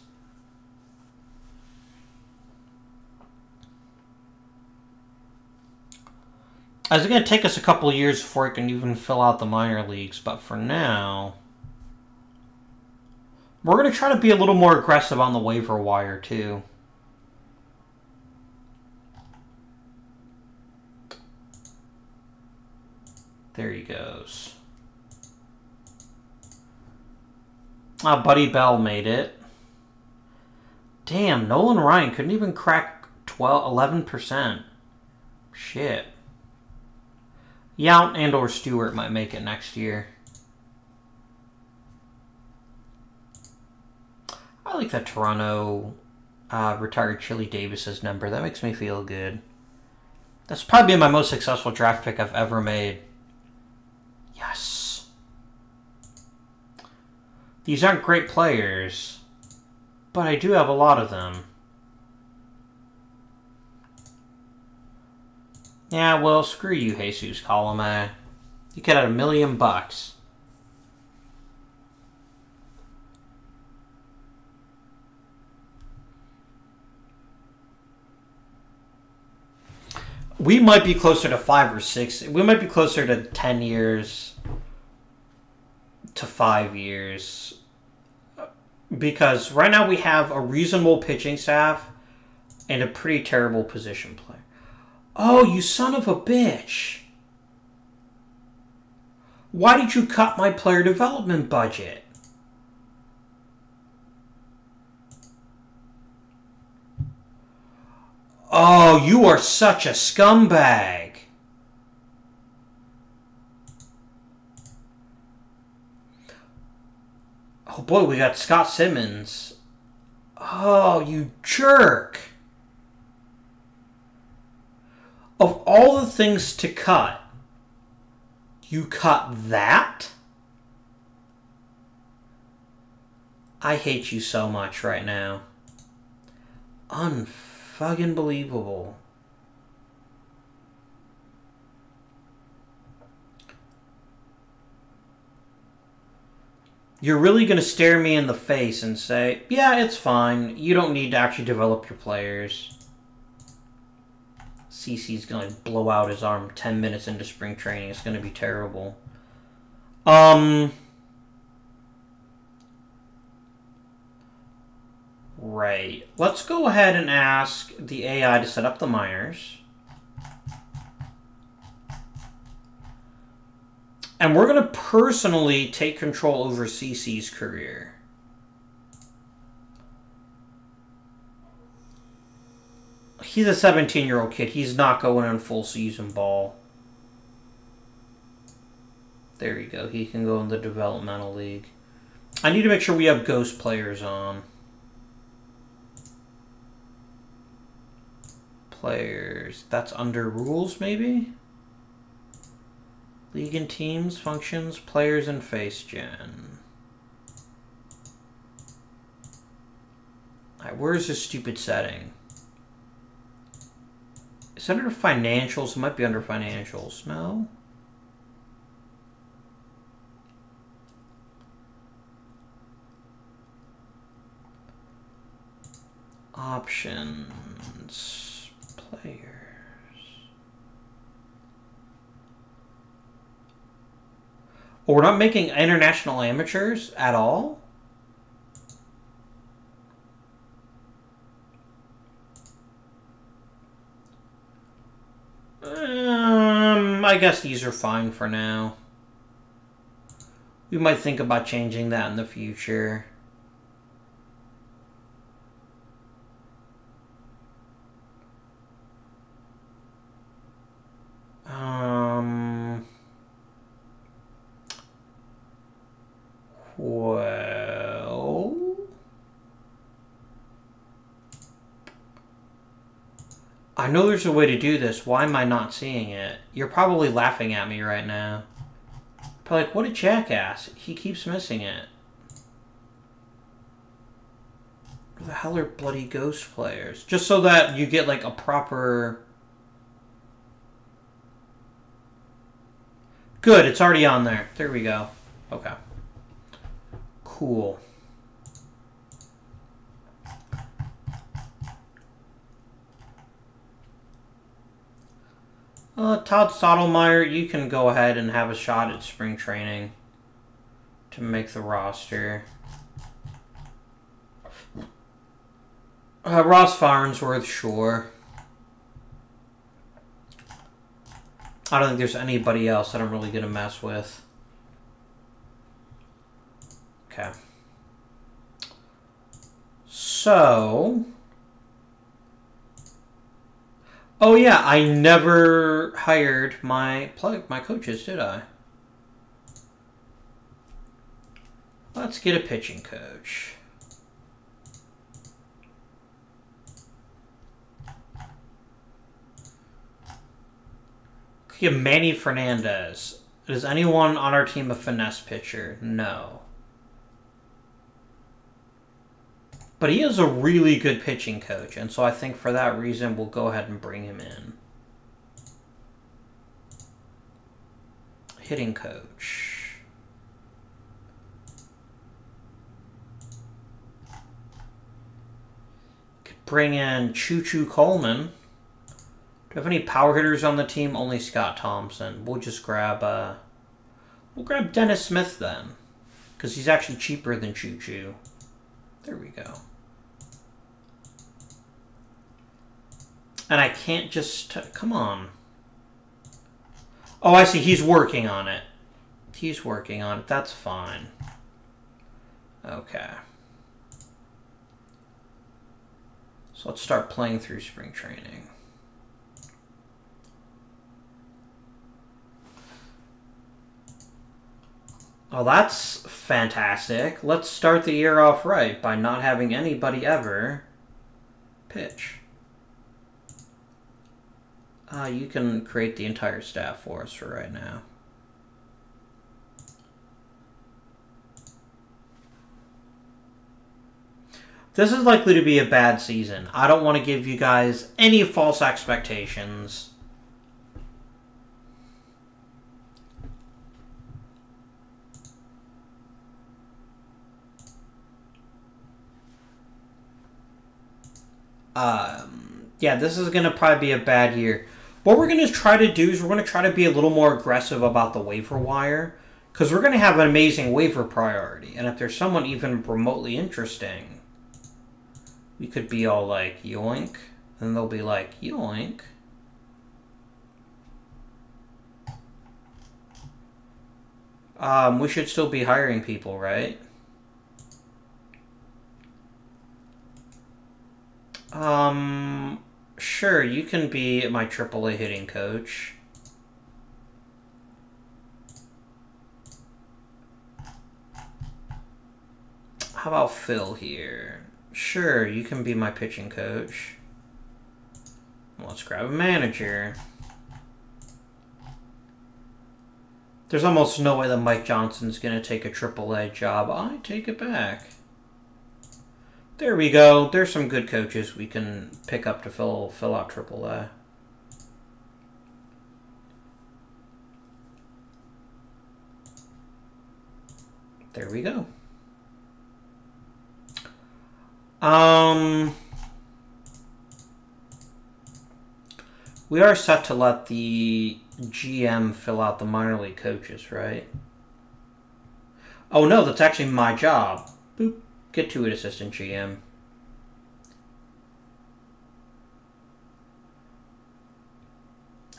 It's going to take us a couple of years before I can even fill out the minor leagues, but for now, we're going to try to be a little more aggressive on the waiver wire, too. There he goes. Buddy Bell made it. Damn, Nolan Ryan couldn't even crack 11%. Shit. Yount and or Stewart might make it next year. I like that Toronto retired Chili Davis's number. That makes me feel good. That's probably been my most successful draft pick I've ever made. Yes. These aren't great players, but I do have a lot of them. Yeah, well, screw you, Jesus Colome. You could have $1 million. We might be closer to 5 or 6. We might be closer to 10 years to 5 years. Because right now we have a reasonable pitching staff and a pretty terrible position player. Oh, you son of a bitch. Why did you cut my player development budget? Oh, you are such a scumbag. Oh boy, we got Scott Simmons. Oh, you jerk. Of all the things to cut, you cut that? I hate you so much right now. Unfucking believable. You're really going to stare me in the face and say, yeah, it's fine. You don't need to actually develop your players. CC's going to blow out his arm 10 minutes into spring training. It's going to be terrible. Right. Let's go ahead and ask the AI to set up the minors. And we're going to personally take control over CC's career. He's a 17-year-old kid. He's not going on full season ball. There you go. He can go in the developmental league. I need to make sure we have ghost players on. Players. That's under rules, maybe? League and teams, functions, players, and face gen. Alright, where's this stupid setting? Is it under financials? It might be under financials. No? Options. Players. Oh, we're not making international amateurs at all? I guess these are fine for now. We might think about changing that in the future. Well, I know there's a way to do this. Why am I not seeing it? You're probably laughing at me right now. But like, what a jackass. He keeps missing it. Where the hell are bloody ghost players? Just so that you get like a proper... Good, it's already on there. There we go. Okay. Cool. Todd Stottlemyre, you can go ahead and have a shot at spring training to make the roster. Ross Farnsworth, sure. I don't think there's anybody else that I'm really going to mess with. Okay. So... Oh yeah, I never never hired my coaches, did I? Let's get a pitching coach. Okay, Manny Fernandez. Is anyone on our team a finesse pitcher? No. But he is a really good pitching coach, and so I think for that reason we'll go ahead and bring him in. Hitting coach. Could bring in Choo-Choo Coleman. Do we have any power hitters on the team? Only Scott Thompson. We'll just grab we'll grab Dennis Smith then, because he's actually cheaper than Choo-Choo. There we go. And I can't just... come on. Oh, I see. He's working on it. He's working on it. That's fine. Okay. So let's start playing through spring training. Oh, that's fantastic. Let's start the year off right by not having anybody ever pitch. You can create the entire staff for us for right now. This is likely to be a bad season. I don't want to give you guys any false expectations. Yeah, this is going to probably be a bad year. What we're going to try to do is we're going to try to be a little more aggressive about the waiver wire, because we're going to have an amazing waiver priority. And if there's someone even remotely interesting, we could be all like, yoink. And they'll be like, yoink. We should still be hiring people, right? Sure, you can be my AAA hitting coach. How about Phil here? Sure, you can be my pitching coach. Let's grab a manager. There's almost no way that Mike Johnson's going to take a AAA job. I take it back. There we go. There's some good coaches we can pick up to fill out AAA. There we go. We are set to let the GM fill out the minor league coaches, right? Oh no, that's actually my job. Boop. Get to it, assistant GM.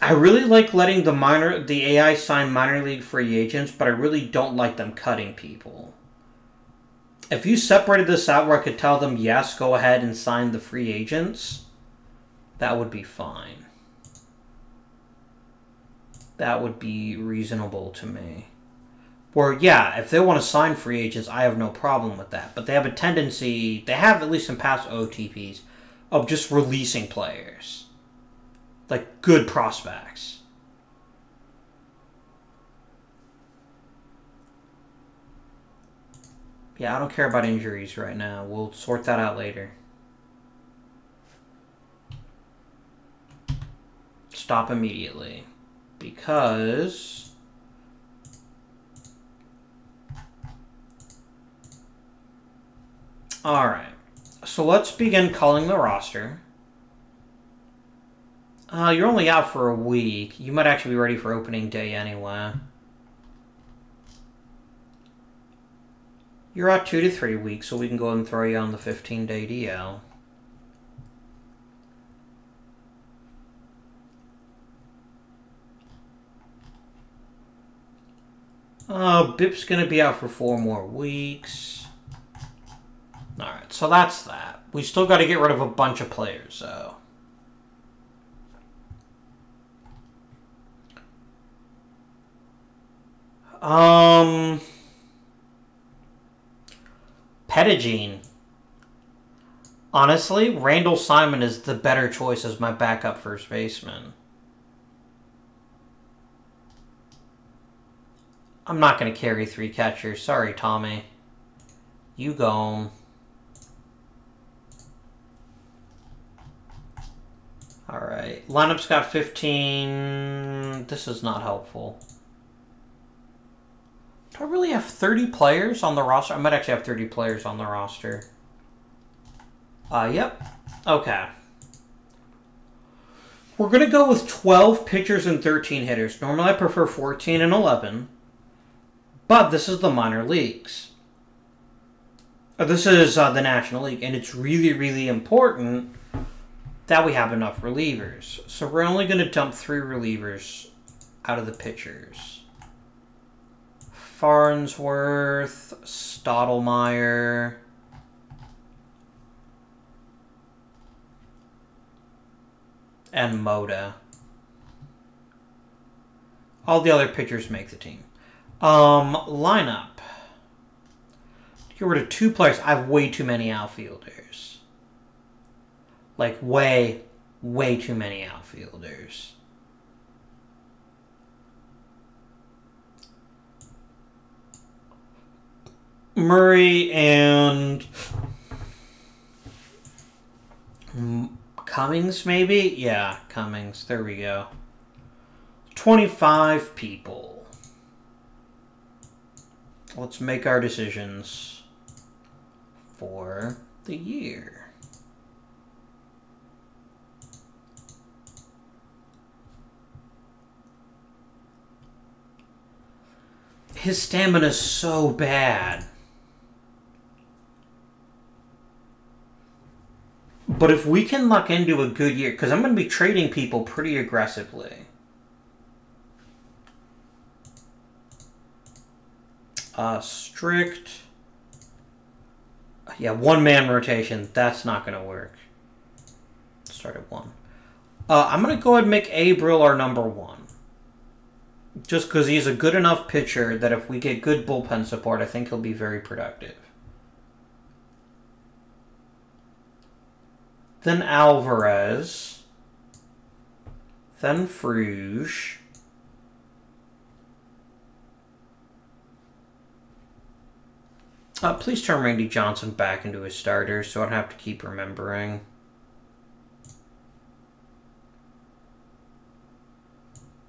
I really like letting the AI sign minor league free agents, but I really don't like them cutting people. If you separated this out where I could tell them, yes, go ahead and sign the free agents, that would be fine. That would be reasonable to me. Or, yeah, if they want to sign free agents, I have no problem with that. But they have a tendency, they have at least in past OOTPs, of just releasing players. Like, good prospects. Yeah, I don't care about injuries right now. We'll sort that out later. Stop immediately. Because... Alright, so let's begin calling the roster. You're only out for a week. You might actually be ready for opening day anyway. You're out 2 to 3 weeks, so we can go ahead and throw you on the 15-day DL. Bip's going to be out for 4 more weeks. Alright, so that's that. We still got to get rid of a bunch of players, though. Pettigene. Honestly, Randall Simon is the better choice as my backup first baseman. I'm not going to carry 3 catchers. Sorry, Tommy. You go home. Alright. Lineup's got 15. This is not helpful. Do I really have 30 players on the roster? I might actually have 30 players on the roster. Yep. Okay. We're going to go with 12 pitchers and 13 hitters. Normally I prefer 14 and 11. But this is the minor leagues. This is the National League. And it's really, really important that we have enough relievers. So we're only going to dump 3 relievers out of the pitchers. Farnsworth, Stottlemyre, and Moda. All the other pitchers make the team. Lineup. Get rid of 2 players. I have way too many outfielders. Like, way too many outfielders. Murray and Cummings, maybe? Yeah, Cummings. There we go. 25 people. Let's make our decisions for the year. His stamina is so bad. But if we can luck into a good year, because I'm going to be trading people pretty aggressively. Strict. Yeah, 1-man rotation. That's not going to work. Start at 1. I'm going to go ahead and make Abril our number 1. Just because he's a good enough pitcher that if we get good bullpen support, I think he'll be very productive. Then Alvarez. Then Fruge. Please turn Randy Johnson back into a starter so I don't have to keep remembering.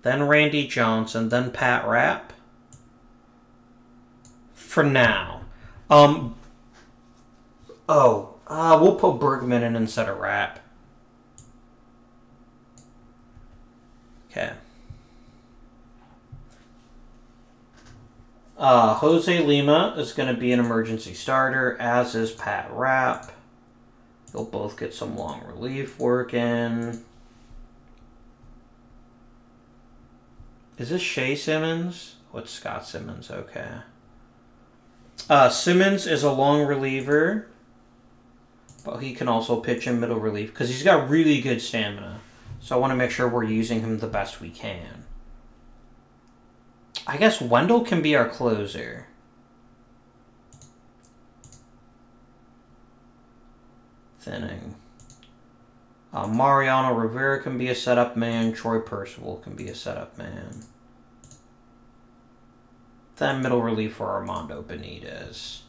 Then Randy Johnson, then Pat Rapp. For now. We'll put Bergman in instead of Rapp. Okay. Jose Lima is going to be an emergency starter, as is Pat Rapp. They'll both get some long relief work in. Is this Shea Simmons? What's Scott Simmons? Okay. Simmons is a long reliever, but he can also pitch in middle relief because he's got really good stamina. So I want to make sure we're using him the best we can. I guess Wendell can be our closer. Thinning. Mariano Rivera can be a setup man. Troy Percival can be a setup man. Then middle relief for Armando Benitez.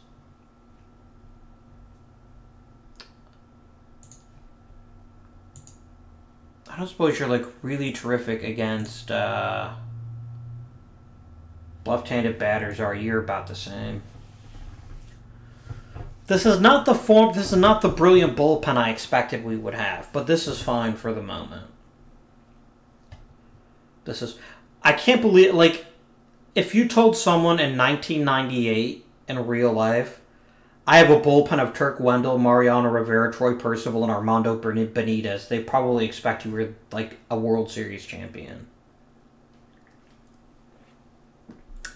I don't suppose you're like really terrific against left-handed batters, are you? You're about the same. This is not the form. This is not the brilliant bullpen I expected we would have, but this is fine for the moment. This is. I can't believe, like, if you told someone in 1998 in real life, I have a bullpen of Turk Wendell, Mariano Rivera, Troy Percival, and Armando Benitez, they probably expect you were like a World Series champion.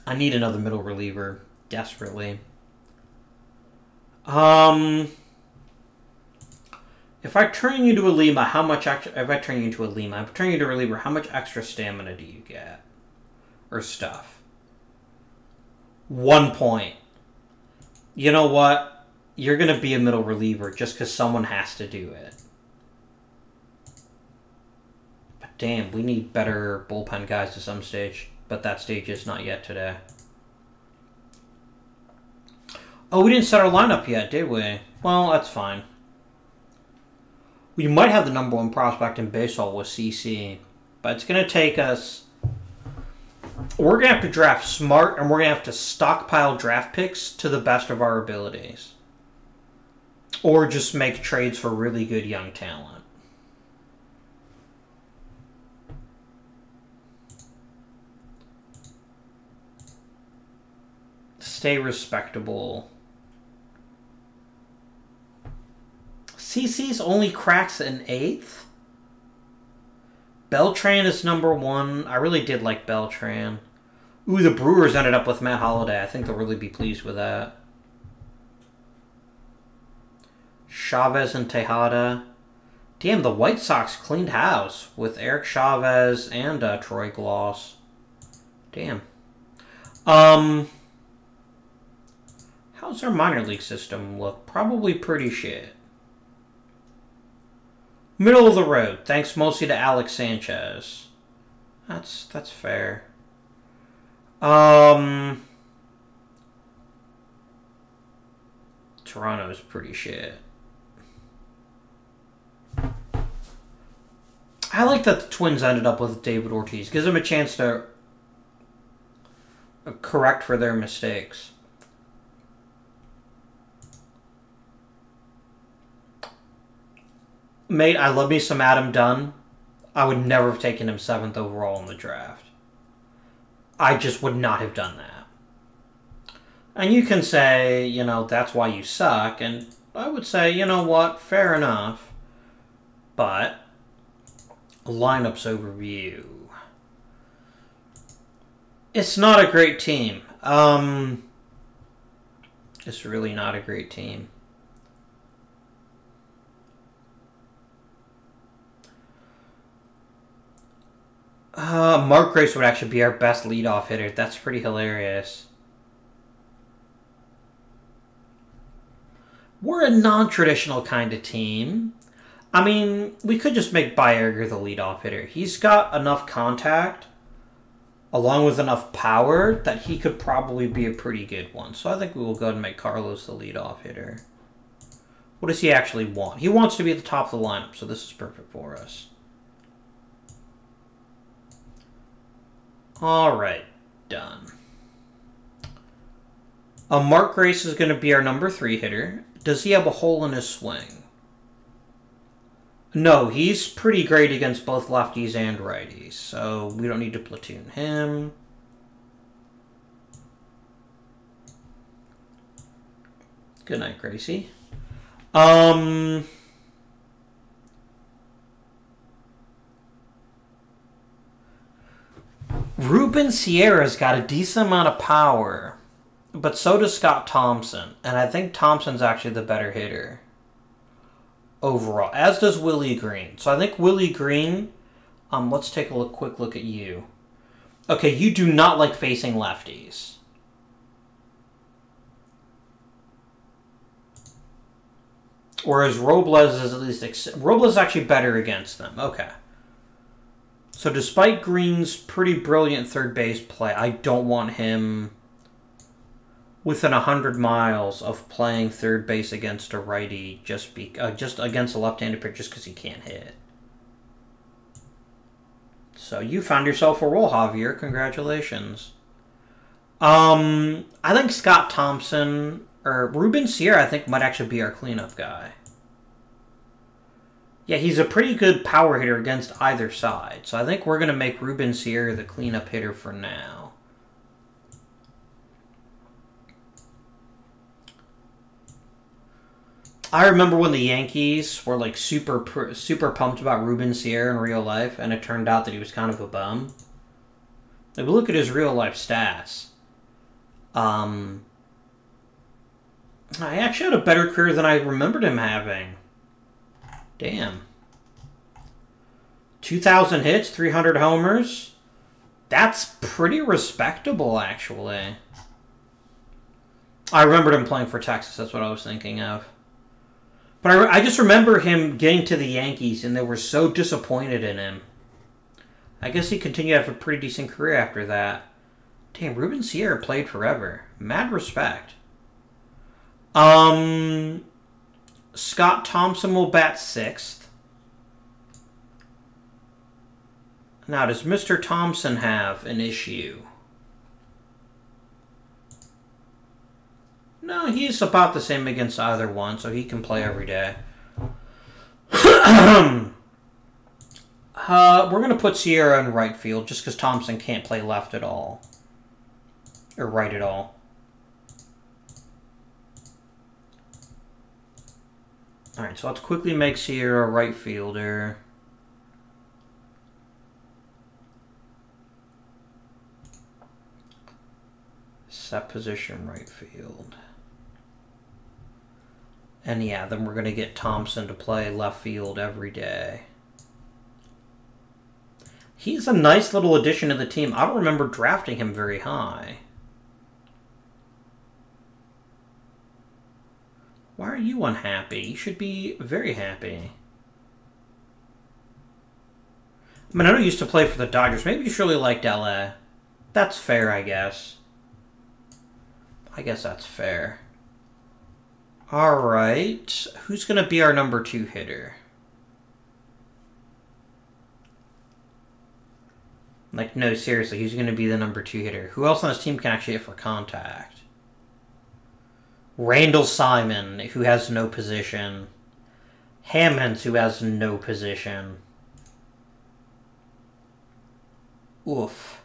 I need another middle reliever desperately. If I turn you to a Lima, how much extra... If I turn you into a Lima, if I turn you to a reliever, how much extra stamina do you get? Or stuff? 1 point. You know what? You're going to be a middle reliever just because someone has to do it. But damn, we need better bullpen guys to some stage. But that stage is not yet today. Oh, we didn't set our lineup yet, did we? Well, that's fine. We might have the number 1 prospect in baseball with CC. But it's going to take us... We're going to have to draft smart, and we're going to have to stockpile draft picks to the best of our abilities. Or just make trades for really good young talent. Stay respectable. CC's only cracks an 8th? Beltran is number 1. I really did like Beltran. Ooh, the Brewers ended up with Matt Holliday. I think they'll really be pleased with that. Chavez and Tejada. Damn, the White Sox cleaned house with Eric Chavez and Troy Gloss. Damn. How's our minor league system look? Probably pretty shit. Middle of the road, thanks mostly to Alex Sanchez. That's fair. Toronto's pretty shit. I like that the Twins ended up with David Ortiz. Gives them a chance to correct for their mistakes. Mate, I love me some Adam Dunn. I would never have taken him 7th overall in the draft. I just would not have done that. And you can say, you know, that's why you suck. And I would say, you know what, fair enough. But, lineups overview. It's not a great team. It's really not a great team. Mark Grace would actually be our best leadoff hitter. That's pretty hilarious. We're a non-traditional kind of team. I mean, we could just make Baerger the leadoff hitter. He's got enough contact, along with enough power, that he could probably be a pretty good one. So I think we will go ahead and make Carlos the leadoff hitter. What does he actually want? He wants to be at the top of the lineup, so this is perfect for us. Alright, done. Mark Grace is going to be our number 3 hitter. Does he have a hole in his swing? No, he's pretty great against both lefties and righties, so we don't need to platoon him. Good night, Gracie. Ruben Sierra's got a decent amount of power, but so does Scott Thompson, and I think Thompson's actually the better hitter overall, as does Willie Green. So I think Willie Green, let's take a quick look at you. Okay, you do not like facing lefties. Whereas Robles is at least... Robles is actually better against them. Okay. So despite Green's pretty brilliant third base play, I don't want him within 100 miles of playing third base against a righty just against a left-handed pitcher just because he can't hit. So you found yourself a role, Javier. Congratulations. I think Scott Thompson or Ruben Sierra, I think, might actually be our cleanup guy. Yeah, he's a pretty good power hitter against either side. So I think we're going to make Ruben Sierra the cleanup hitter for now. I remember when the Yankees were like super pumped about Ruben Sierra in real life, and it turned out that he was kind of a bum. Like, look at his real life stats. I actually had a better career than I remembered him having. Damn. 2,000 hits, 300 homers. That's pretty respectable, actually. I remembered him playing for Texas. That's what I was thinking of. But I just remember him getting to the Yankees, and they were so disappointed in him. I guess he continued to have a pretty decent career after that. Damn, Ruben Sierra played forever. Mad respect. Scott Thompson will bat 6th. Now, does Mr. Thompson have an issue? No, he's about the same against either one, so he can play every day. We're going to put Sierra in right field just because Thompson can't play left at all. Or right at all. Alright, so let's quickly make Sierra a right fielder. Set position right field. And yeah, then we're going to get Thompson to play left field every day. He's a nice little addition to the team. I don't remember drafting him very high. Why are you unhappy? You should be very happy. I mean, I know you used to play for the Dodgers. Maybe you surely liked LA. That's fair, I guess. I guess that's fair. Alright. Who's going to be our number 2 hitter? Like, no, seriously, who's going to be the number 2 hitter? Who else on this team can actually hit for contact? Randall Simon, who has no position. Hammonds, who has no position. Oof.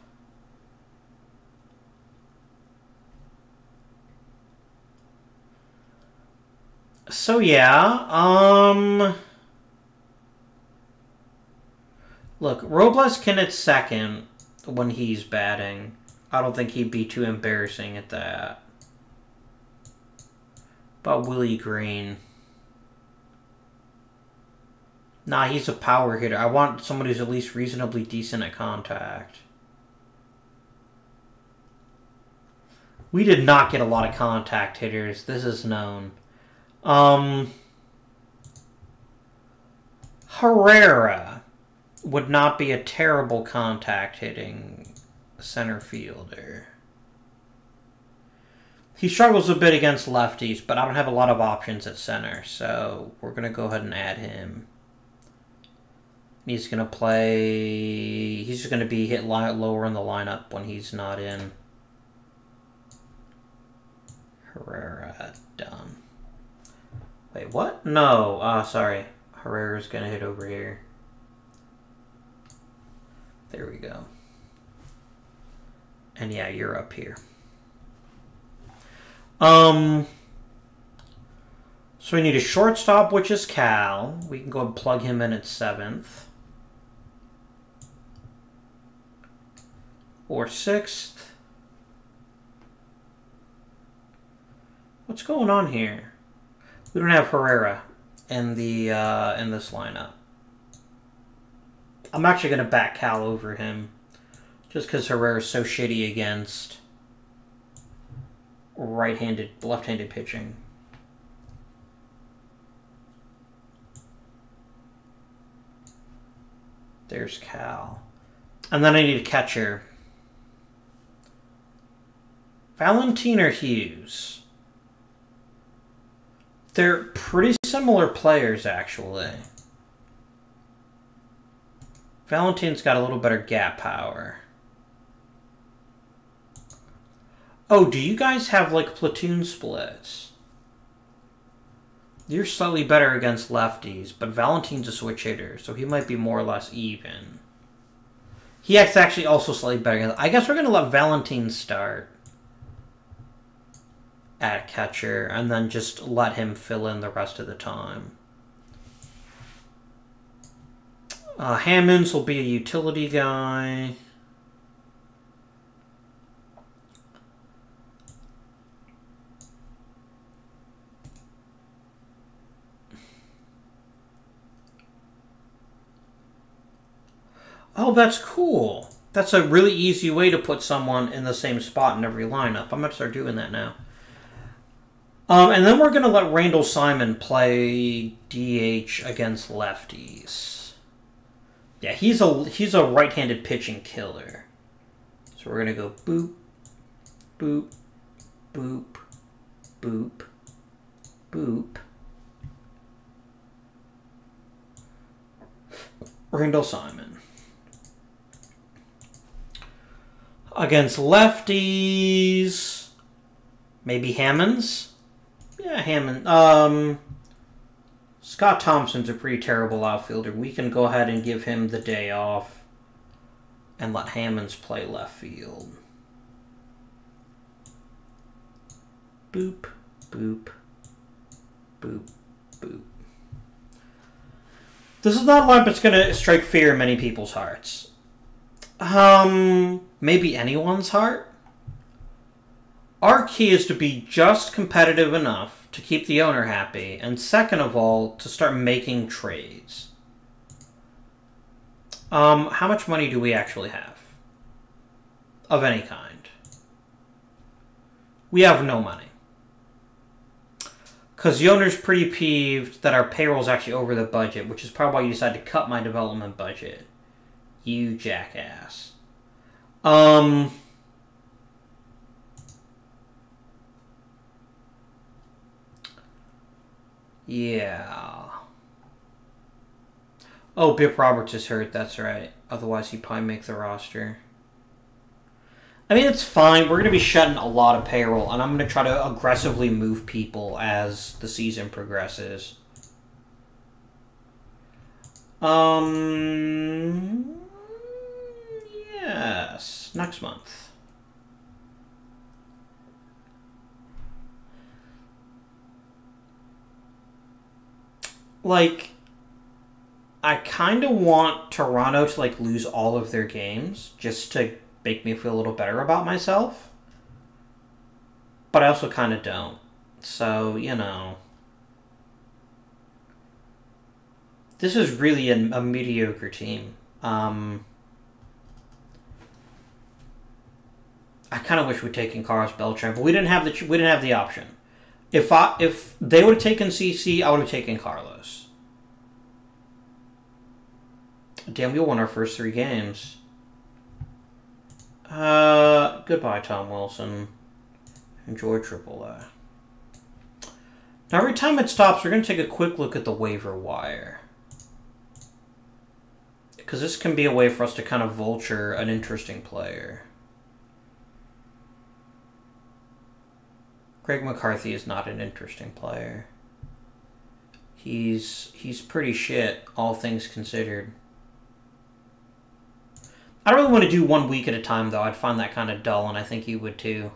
So, yeah, look, Robles can hit second when he's batting. I don't think he'd be too embarrassing at that. But Willie Green. Nah, he's a power hitter. I want somebody who's at least reasonably decent at contact. We did not get a lot of contact hitters. This is known. Herrera would not be a terrible contact hitting center fielder. He struggles a bit against lefties, but I don't have a lot of options at center, so we're going to go ahead and add him. He's going to play... He's going to be hit lower in the lineup when he's not in. Herrera, done. Wait, what? No, sorry. Herrera's going to hit over here. There we go. And yeah, you're up here. So we need a shortstop, which is Cal. We can go and plug him in at 7th. Or 6th. What's going on here? We don't have Herrera in the in this lineup. I'm actually going to back Cal over him, just because Herrera's so shitty against left-handed pitching. There's Cal. And then I need a catcher. Valentin or Hughes? They're pretty similar players, actually. Valentin's got a little better gap power. Oh, do you guys have, like, platoon splits? You're slightly better against lefties, but Valentin's a switch hitter, so he might be more or less even. He acts actually also slightly better against... I guess we're going to let Valentin start at catcher, and then just let him fill in the rest of the time. Hammonds will be a utility guy. Oh, that's cool. That's a really easy way to put someone in the same spot in every lineup. I'm going to start doing that now. And then we're going to let Randall Simon play DH against lefties. Yeah, he's a right-handed pitching killer. So we're going to go boop, boop, boop, boop, boop. Randall Simon. Against lefties, maybe Hammonds? Yeah, Hammond. Scott Thompson's a pretty terrible outfielder. We can go ahead and give him the day off and let Hammonds play left field. Boop, boop, boop, boop. This is not a line that's going to strike fear in many people's hearts. Maybe anyone's heart? Our key is to be just competitive enough to keep the owner happy, and second of all, to start making trades. How much money do we actually have? Of any kind. We have no money. Because the owner's pretty peeved that our payroll's actually over the budget, which is probably why you decided to cut my development budget. You jackass. Yeah. Oh, Bip Roberts is hurt, that's right. Otherwise, he'd probably make the roster. I mean, it's fine. We're going to be shutting a lot of payroll, and I'm going to try to aggressively move people as the season progresses. Yes. Next month. Like, I kind of want Toronto to, like, lose all of their games just to make me feel a little better about myself. But I also kind of don't. So, you know. This is really a mediocre team. I kind of wish we'd taken Carlos Beltran, but we didn't have the option. If they would have taken CC, I would have taken Carlos. Damn, we won our first 3 games. Goodbye, Tom Wilson. Enjoy AAA. Now, every time it stops, we're going to take a quick look at the waiver wire. Because this can be a way for us to kind of vulture an interesting player. Greg McCarthy is not an interesting player. He's pretty shit, all things considered. I don't really want to do 1 week at a time, though. I'd find that kind of dull, and I think you would, too.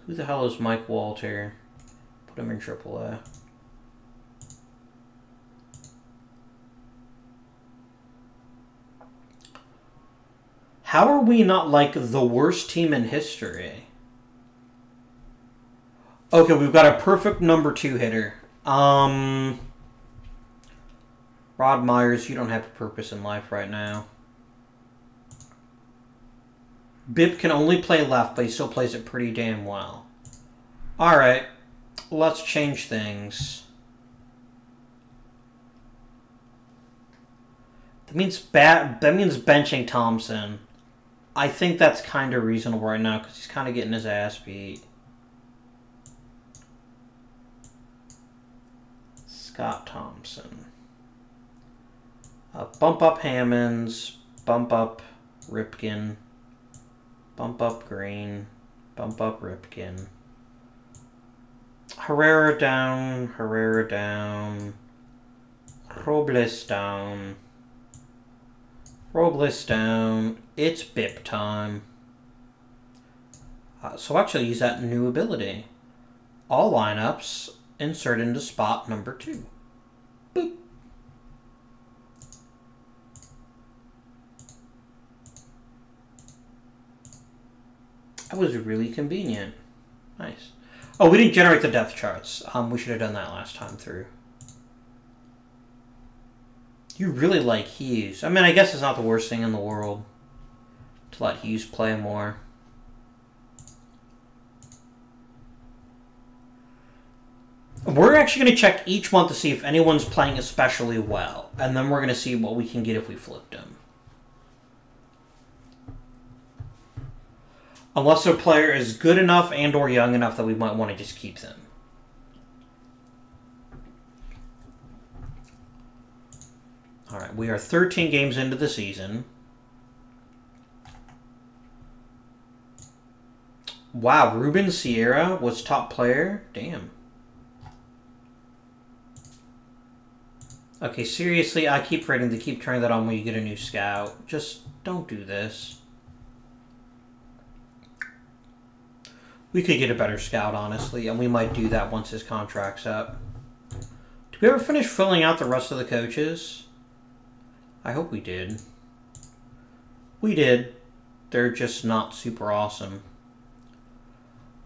Who the hell is Mike Walter? Put him in AAA. How are we not, like, the worst team in history? Okay, we've got a perfect number 2 hitter. Rod Myers, you don't have a purpose in life right now. Bip can only play left, but he still plays it pretty damn well. Alright, let's change things. That means benching Thompson. I think that's kind of reasonable right now, because he's kind of getting his ass beat. Scott Thompson. Bump up Hammonds, bump up Ripken, bump up Green, bump up Ripken. Herrera down, Robles down, Robles down. It's Bip time. So actually use that new ability. All lineups insert into spot number 2. Boop. That was really convenient. Nice. Oh, we didn't generate the depth charts. We should have done that last time through. You really like Hughes. I mean, I guess it's not the worst thing in the world to let Hughes play more. We're actually going to check each month to see if anyone's playing especially well. And then we're going to see what we can get if we flipped them. Unless their player is good enough and or young enough that we might want to just keep them. Alright, we are 13 games into the season. Wow, Ruben Sierra was top player? Damn. Okay, seriously, I keep forgetting to keep turning that on when you get a new scout. Just don't do this. We could get a better scout, honestly, and we might do that once his contract's up. Did we ever finish filling out the rest of the coaches? I hope we did. We did. They're just not super awesome.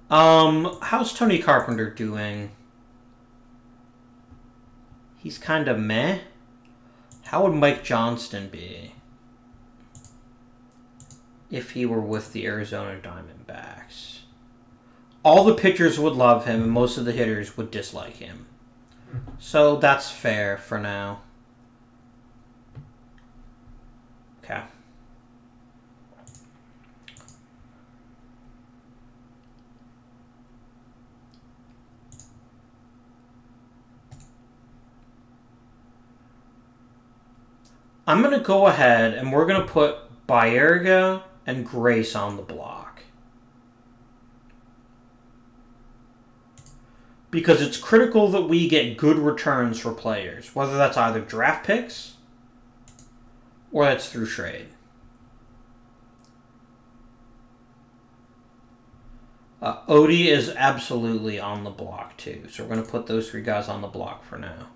How's Tony Carpenter doing? He's kind of meh. How would Mike Johnston be if he were with the Arizona Diamondbacks? All the pitchers would love him, and most of the hitters would dislike him. So that's fair for now. Okay. I'm going to go ahead and we're going to put Baerga and Grace on the block. Because it's critical that we get good returns for players, whether that's either draft picks or that's through trade. Odie is absolutely on the block too, so we're going to put those three guys on the block for now.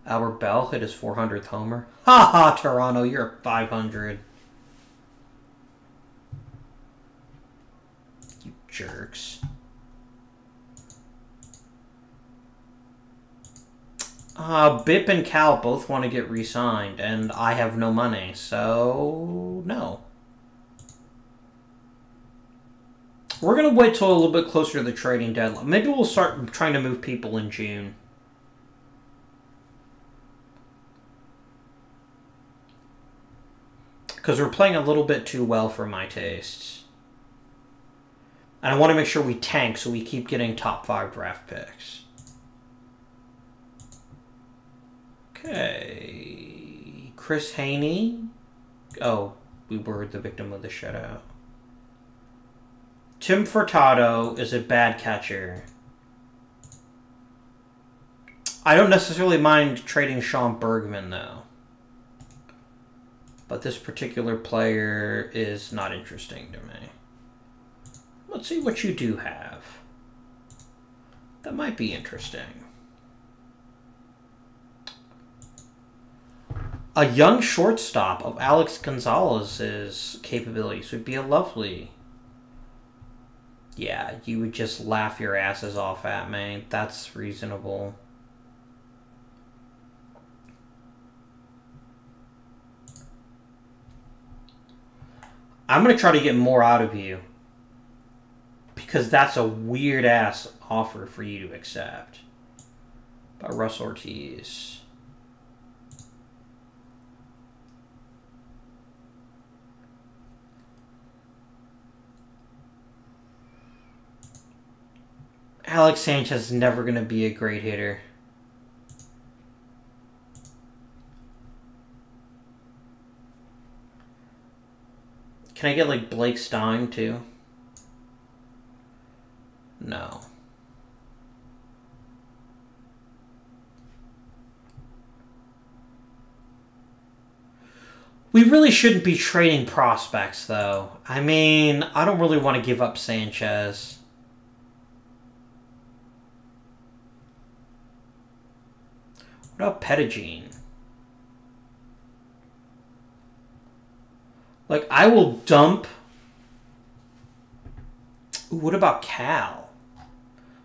Albert Bell hit his 400th homer. Ha ha, Toronto, you're 500. You jerks. Bip and Cal both want to get re-signed, and I have no money, so no. We're going to wait till a little bit closer to the trading deadline. Maybe we'll start trying to move people in June. Because we're playing a little bit too well for my tastes. And I want to make sure we tank so we keep getting top 5 draft picks. Okay. Chris Haney. Oh, we were the victim of the shutout. Tim Furtado is a bad catcher. I don't necessarily mind trading Sean Bergman, though. But this particular player is not interesting to me. Let's see what you do have. That might be interesting. A young shortstop of Alex Gonzalez's capabilities would be a lovely... Yeah, you would just laugh your asses off at me. That's reasonable. I'm going to try to get more out of you. Because that's a weird-ass offer for you to accept. By Russ Ortiz. Alex Sanchez is never going to be a great hitter. Can I get, like, Blake Stein, too? No. We really shouldn't be trading prospects, though. I mean, I don't really want to give up Sanchez. What about Pettigene? Like, I will dump... Ooh, what about Cal?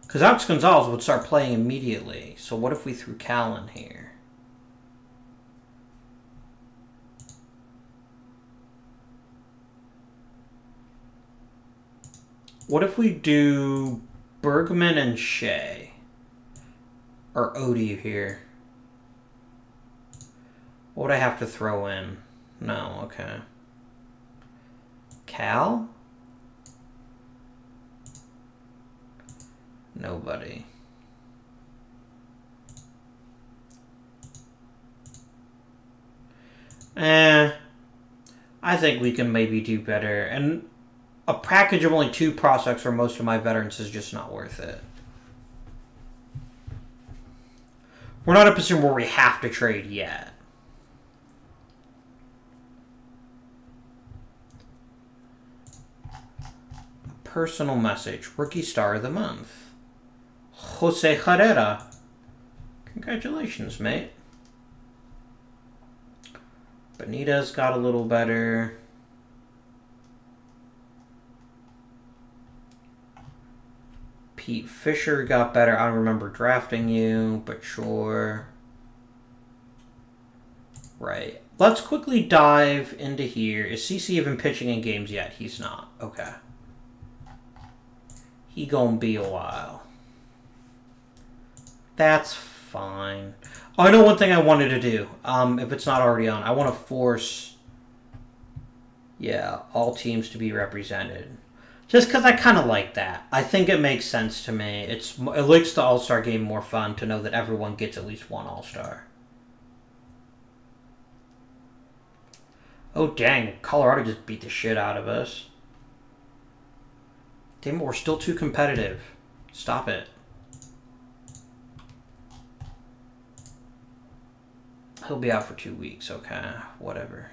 Because Alex Gonzalez would start playing immediately. So what if we threw Cal in here? What if we do Bergman and Shea? Or Odie here? What would I have to throw in? No, okay. Cal? Nobody. I think we can maybe do better. And a package of only 2 prospects for most of my veterans is just not worth it. We're not in a position where we have to trade yet. A personal message. Rookie Star of the Month. Jose Herrera. Congratulations, mate. Benitez got a little better. Pete Fisher got better. I don't remember drafting you, but sure. Right. Let's quickly dive into here. Is CC even pitching in games yet? He's not. Okay. He gonna be a while. That's fine. Oh, I know one thing I wanted to do. If it's not already on, I want to force, all teams to be represented. Just because I kind of like that. I think it makes sense to me. It makes the All-Star game more fun to know that everyone gets at least one All-Star. Oh, dang. Colorado just beat the shit out of us. Damn it, we're still too competitive. Stop it. He'll be out for 2 weeks. Okay, whatever.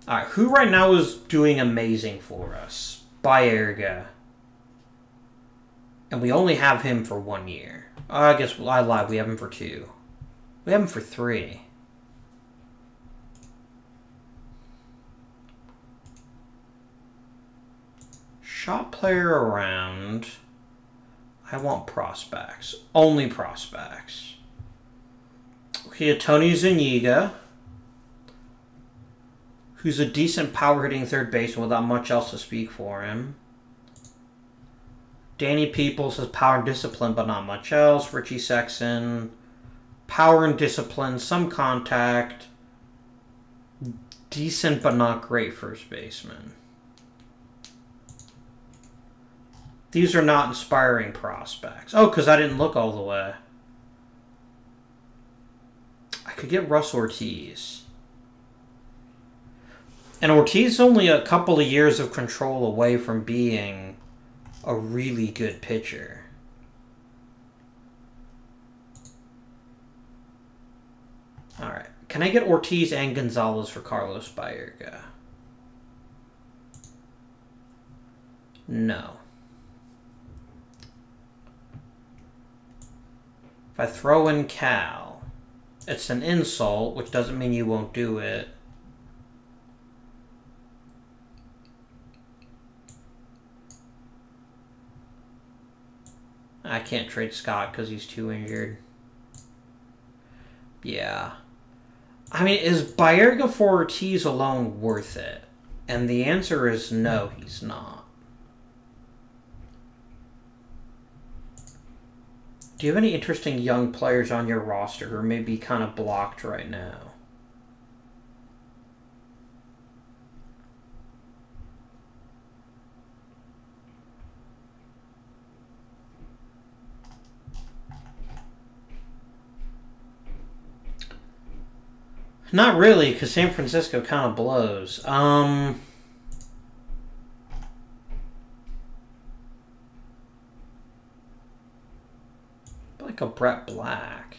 Alright, who right now is doing amazing for us? Baerga. And we only have him for 1 year. I guess I lied. We have him for 2. We have him for 3. Shot player around. I want prospects. Only prospects. Okay, Tony Zuniga, who's a decent power-hitting third baseman without much else to speak for him. Danny Peoples has power and discipline, but not much else. Richie Sexson, power and discipline, some contact. Decent, but not great first baseman. These are not inspiring prospects. Oh, because I didn't look all the way. I could get Russ Ortiz. And Ortiz is only a couple of years of control away from being a really good pitcher. Alright. Can I get Ortiz and Gonzalez for Carlos Baerga? No. If I throw in Cal... It's an insult, which doesn't mean you won't do it. I can't trade Scott because he's too injured. Yeah. I mean, is Baerga for Ortiz alone worth it? And the answer is no, he's not. Do you have any interesting young players on your roster who are maybe kind of blocked right now? Not really, because San Francisco kind of blows. Like a Brett Black.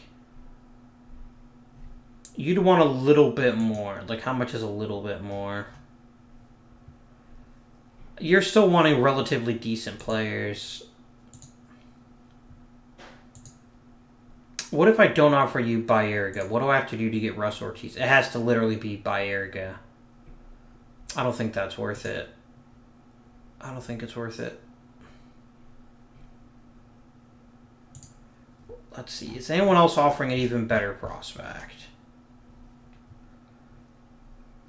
You'd want a little bit more. Like, how much is a little bit more? You're still wanting relatively decent players. What if I don't offer you Baerga? What do I have to do to get Russ Ortiz? It has to literally be Baerga. I don't think that's worth it. I don't think it's worth it. Let's see. Is anyone else offering an even better prospect?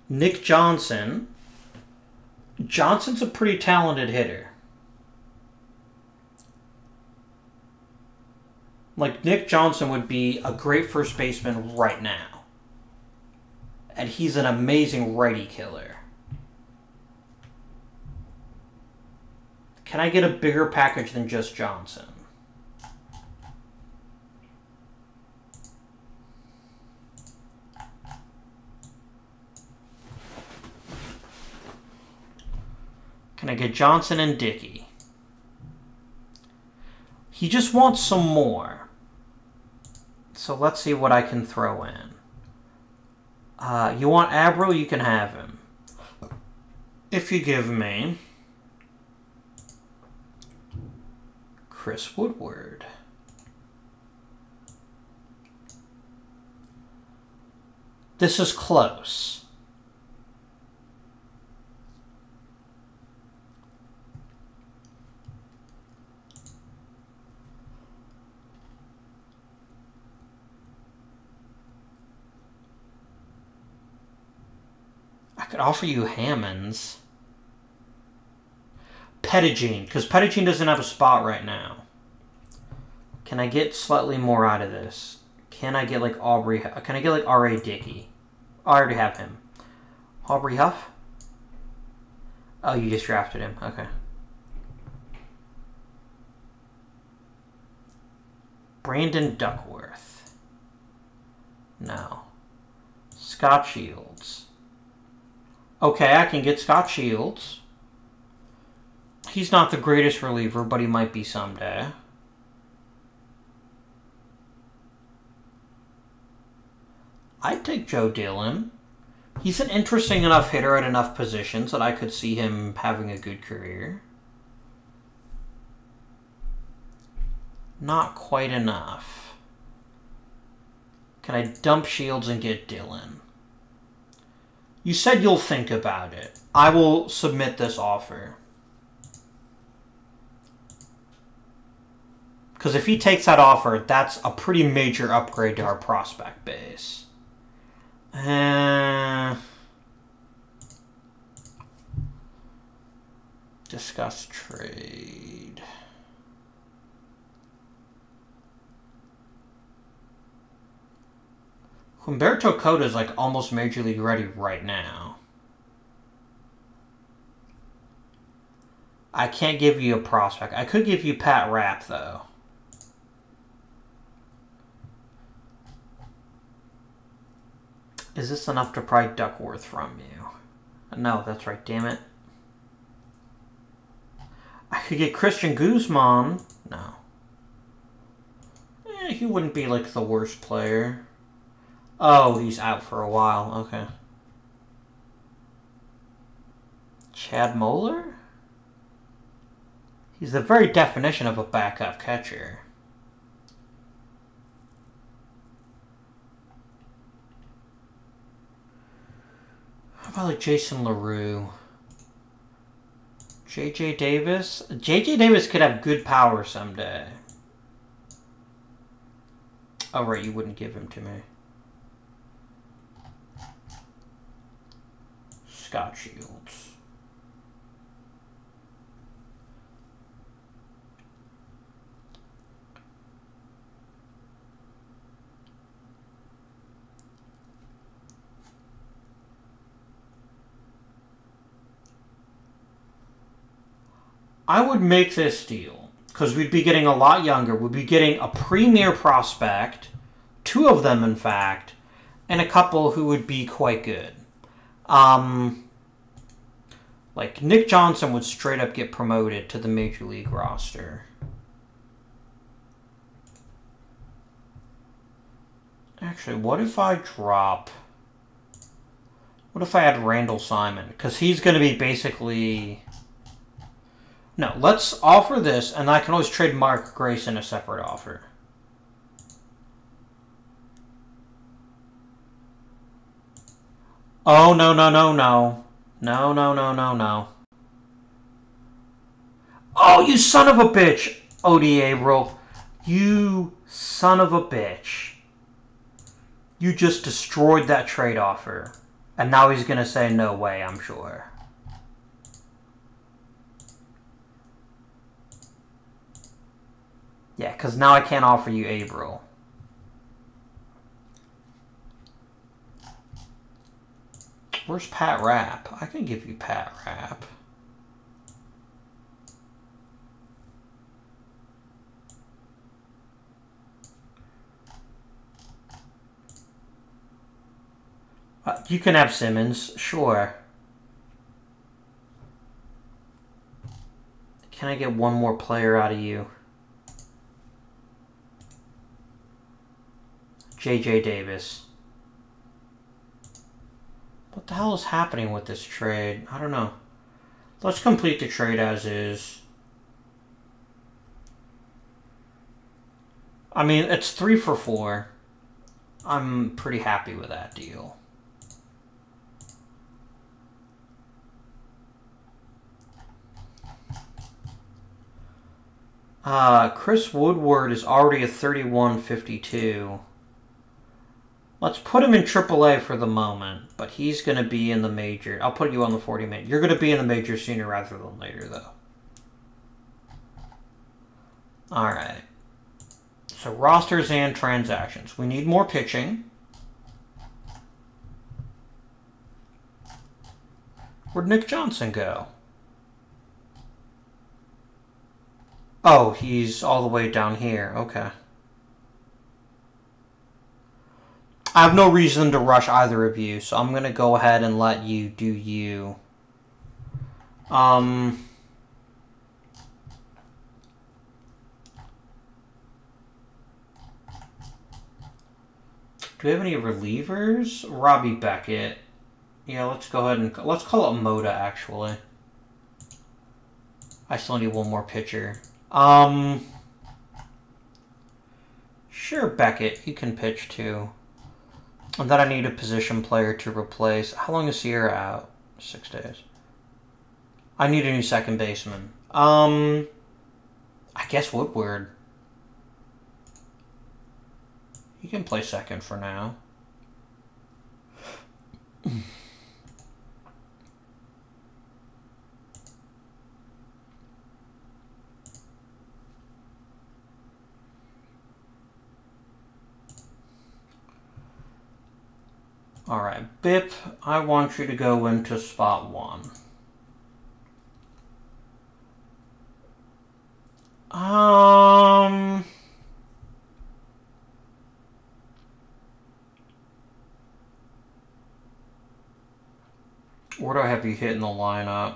Nick Johnson. Johnson's a pretty talented hitter. Like, Nick Johnson would be a great first baseman right now. And he's an amazing righty killer. Can I get a bigger package than just Johnson? Can I get Johnson and Dickey? He just wants some more. So let's see what I can throw in. You want Abreu? You can have him. If you give me Chris Woodward. This is close. I could offer you Hammonds. Pettigene, because Pettigene doesn't have a spot right now. Can I get slightly more out of this? Can I get like Aubrey? Can I get like R.A. Dickey? I already have him. Aubrey Huff? Oh, you just drafted him. Okay. Brandon Duckworth. No. Scott Shields. Okay, I can get Scott Shields. He's not the greatest reliever, but he might be someday. I'd take Joe Dillon. He's an interesting enough hitter at enough positions that I could see him having a good career. Not quite enough. Can I dump Shields and get Dillon? You said you'll think about it. I will submit this offer. Because if he takes that offer, that's a pretty major upgrade to our prospect base. Discuss trade. Humberto Cota is like almost major league ready right now. I can't give you a prospect. I could give you Pat Rapp though. Is this enough to pry Duckworth from you? No, that's right, damn it. I could get Christian Guzman. No. He wouldn't be like the worst player. Oh, he's out for a while. Okay. Chad Moeller? He's the very definition of a backup catcher. How about like Jason LaRue? J.J. Davis? J.J. Davis could have good power someday. Oh, right, you wouldn't give him to me. Scott Shields. I would make this deal because we'd be getting a lot younger. We'd be getting a premier prospect, 2 of them in fact, and a couple who would be quite good. Like Nick Johnson would straight up get promoted to the major league roster. Actually, what if I drop... What if I add Randall Simon? Because he's going to be basically... No, let's offer this, and I can always trade Mark Grace in a separate offer. Oh, no, no, no, no. No, no, no, no, no. Oh, you son of a bitch, O.D. Averill. You son of a bitch. You just destroyed that trade offer. And now he's going to say no way, I'm sure. Yeah, because now I can't offer you Abril. Where's Pat Rapp? I can give you Pat Rapp. You can have Simmons, sure. Can I get one more player out of you? J.J. Davis. What the hell is happening with this trade? I don't know. Let's complete the trade as is. I mean, it's 3 for 4. I'm pretty happy with that deal. Chris Woodward is already a 31.52. Let's put him in AAA for the moment, but he's going to be in the major. I'll put you on the 40-man. You're going to be in the major sooner rather than later, though. All right. So rosters and transactions. We need more pitching. Where'd Nick Johnson go? Oh, he's all the way down here. Okay. I have no reason to rush either of you, so I'm going to go ahead and let you do you. Do we have any relievers? Robbie Beckett. Yeah, let's go ahead and... Let's call it Moda, actually. I still need one more pitcher. Sure, Beckett. You can pitch, too. And then I need a position player to replace... How long is Sierra out? 6 days. I need a new second baseman. I guess Woodward. You can play second for now. Alright, Bip, I want you to go into spot 1. Where do I have you hit in the lineup?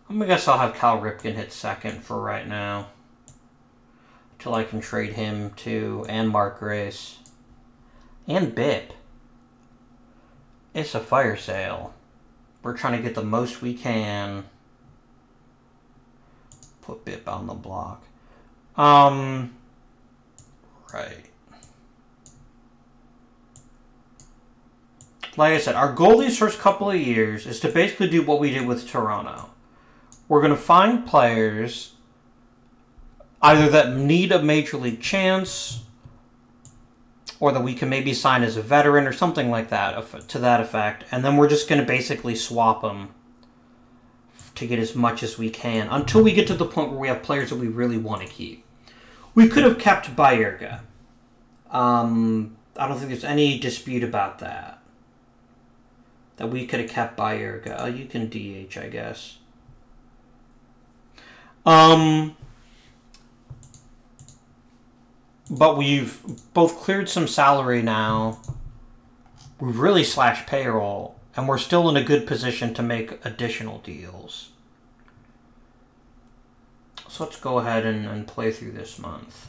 I guess I'll have Cal Ripken hit second for right now. Till I can trade him too, and Mark Grace. And Bip. It's a fire sale. We're trying to get the most we can. Put Bip on the block. Right. Like I said, our goal these first couple of years is to basically do what we did with Toronto. We're going to find players either that need a major league chance or that we can maybe sign as a veteran or something like that, to that effect. And then we're just going to basically swap them to get as much as we can until we get to the point where we have players that we really want to keep. We could have kept Baerga. I don't think there's any dispute about that. That we could have kept Baerga. You can DH, I guess. But we've both cleared some salary now. We've really slashed payroll. And we're still in a good position to make additional deals. So let's go ahead and play through this month.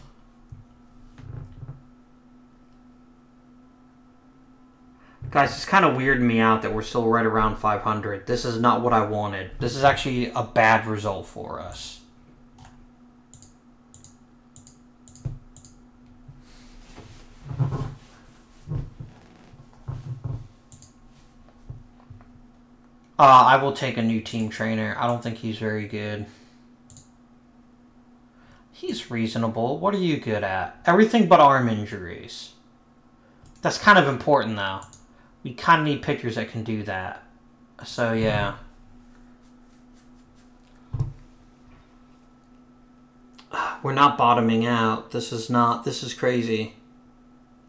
Guys, it's kind of weirding me out that we're still right around 500. This is not what I wanted. This is actually a bad result for us. I will take a new team trainer. I don't think he's very good. He's reasonable. What are you good at? Everything but arm injuries. That's kind of important, though. We kind of need pitchers that can do that. So, yeah. we're not bottoming out. This is crazy.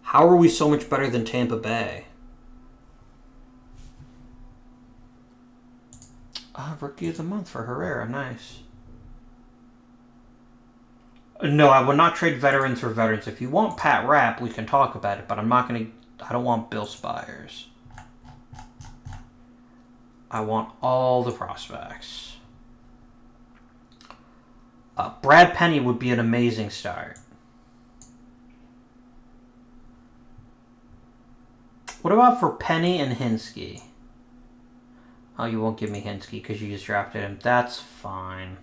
How are we so much better than Tampa Bay? Rookie of the month for Herrera, nice. No, I would not trade veterans for veterans. If you want Pat Rapp, we can talk about it, but I'm not going to... I don't want Bill Spires. I want all the prospects. Brad Penny would be an amazing start. What about for Penny and Hinsky? Oh, you won't give me Hinsky because you just drafted him. That's fine.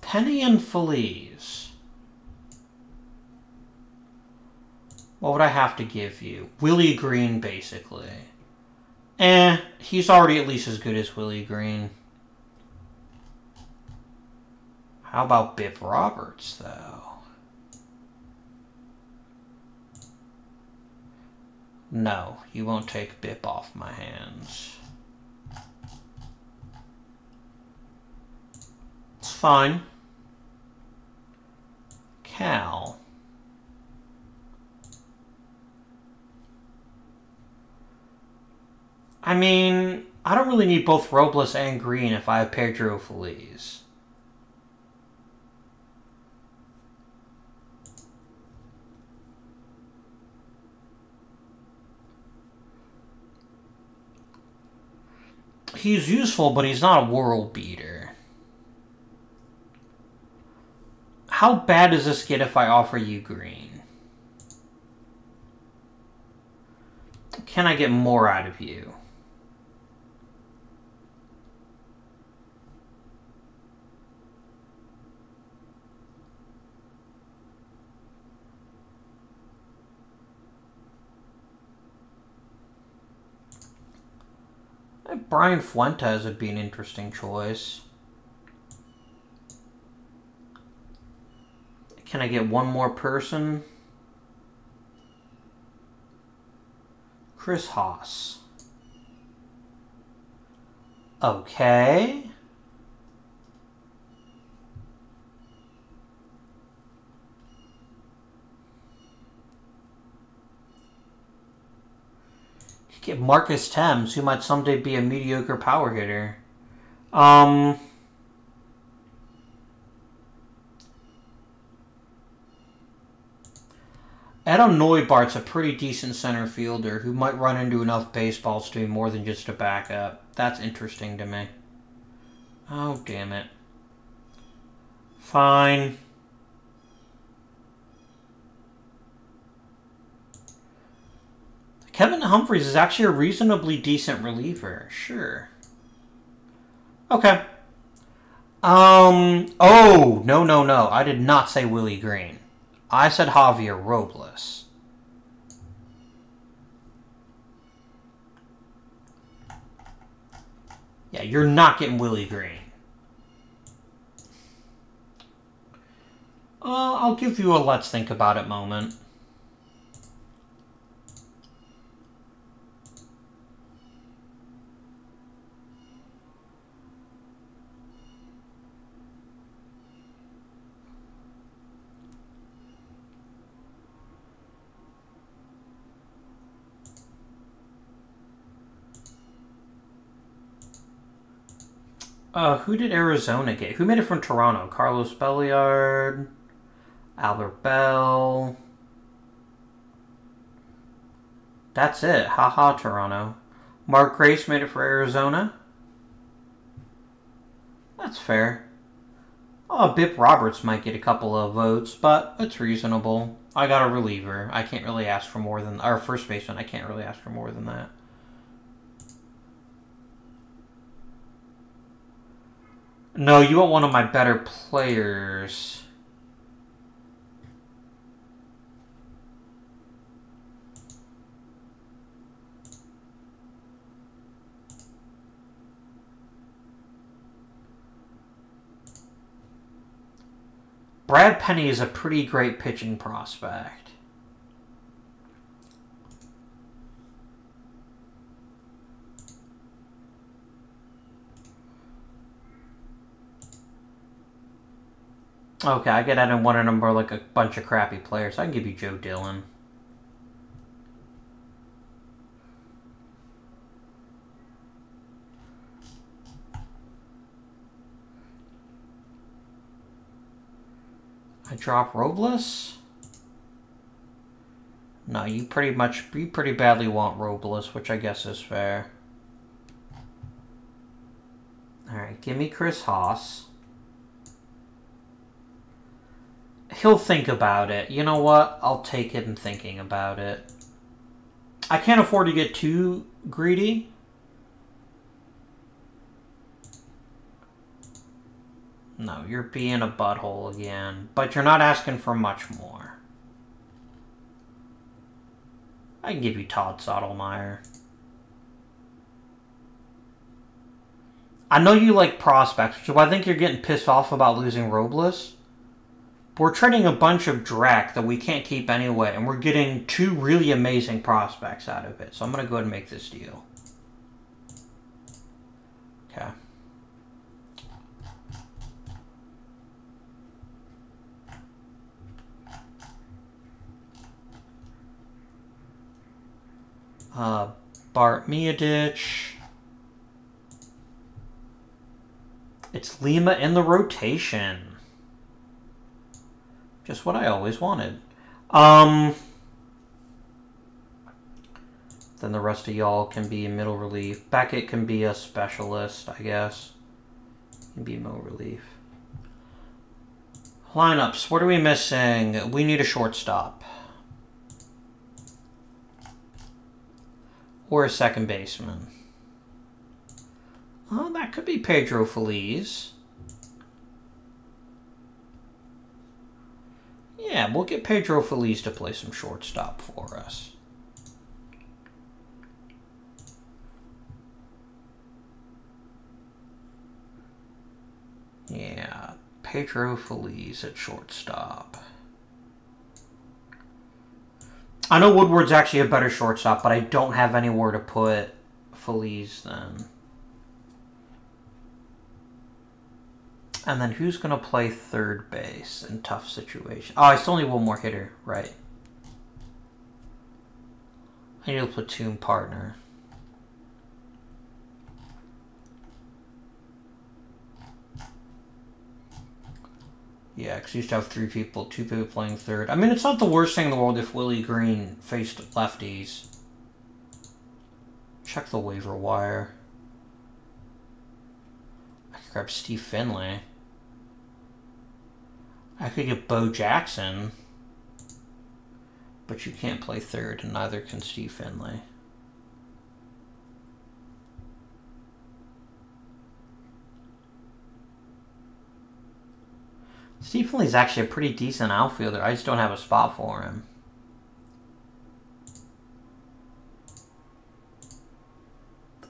Penny and Feliz. What would I have to give you? Willie Green, basically. He's already at least as good as Willie Green. How about Bip Roberts, though? No, you won't take Bip off my hands. It's fine. Cal. I mean, I don't really need both Robles and Green if I have Pedro Feliz. He's useful, but he's not a world beater. How bad does this get if I offer you Green? Can I get more out of you? Brian Fuentes would be an interesting choice. Can I get one more person? Chris Haas. Okay. Get Marcus Thames, who might someday be a mediocre power hitter. Adam Neubart's a pretty decent center fielder who might run into enough baseballs to be more than just a backup. That's interesting to me. Oh, damn it. Fine. Kevin Humphries is actually a reasonably decent reliever. Sure. Okay. Oh, no. I did not say Willie Green. I said Javier Robles. Yeah, you're not getting Willie Green. I'll give you a let's think about it moment. Who did Arizona get? Who made it from Toronto? Carlos Belliard, Albert Bell. That's it. Haha, Toronto. Mark Grace made it for Arizona. That's fair. Oh, Bip Roberts might get a couple of votes, but it's reasonable. I got a reliever. I can't really ask for more than... Our first baseman, I can't really ask for more than that. No, you want one of my better players. Brad Penny is a pretty great pitching prospect. Okay, I get out and one of them are like a bunch of crappy players. I can give you Joe Dillon. I drop Robles? No, you pretty badly want Robles, which I guess is fair. Alright, give me Chris Haas. He'll think about it. You know what? I'll take him thinking about it. I can't afford to get too greedy. No, you're being a butthole again. But you're not asking for much more. I can give you Todd Sotomayor. I know you like prospects, which is why I think you're getting pissed off about losing Robles. But we're trading a bunch of Drac that we can't keep anyway, and we're getting 2 really amazing prospects out of it. So I'm going to go ahead and make this deal. Okay. Bart Miadich. It's Lima in the rotation. Just what I always wanted. Then the rest of y'all can be middle relief. Beckett can be a specialist, I guess. Can be middle relief. Lineups. What are we missing? We need a shortstop. Or a second baseman. Oh, that could be Pedro Feliz. Yeah, we'll get Pedro Feliz to play some shortstop for us. Yeah, Pedro Feliz at shortstop. I know Woodward's actually a better shortstop, but I don't have anywhere to put Feliz then. And then who's going to play third base in tough situations? Oh, I still need one more hitter, right. I need a platoon partner. Yeah, because you used to have 3 people, 2 people playing third. I mean, it's not the worst thing in the world if Willie Green faced lefties. Check the waiver wire. I could grab Steve Finley. I could get Bo Jackson. But you can't play third, and neither can Steve Finley. Steve Finley's actually a pretty decent outfielder. I just don't have a spot for him.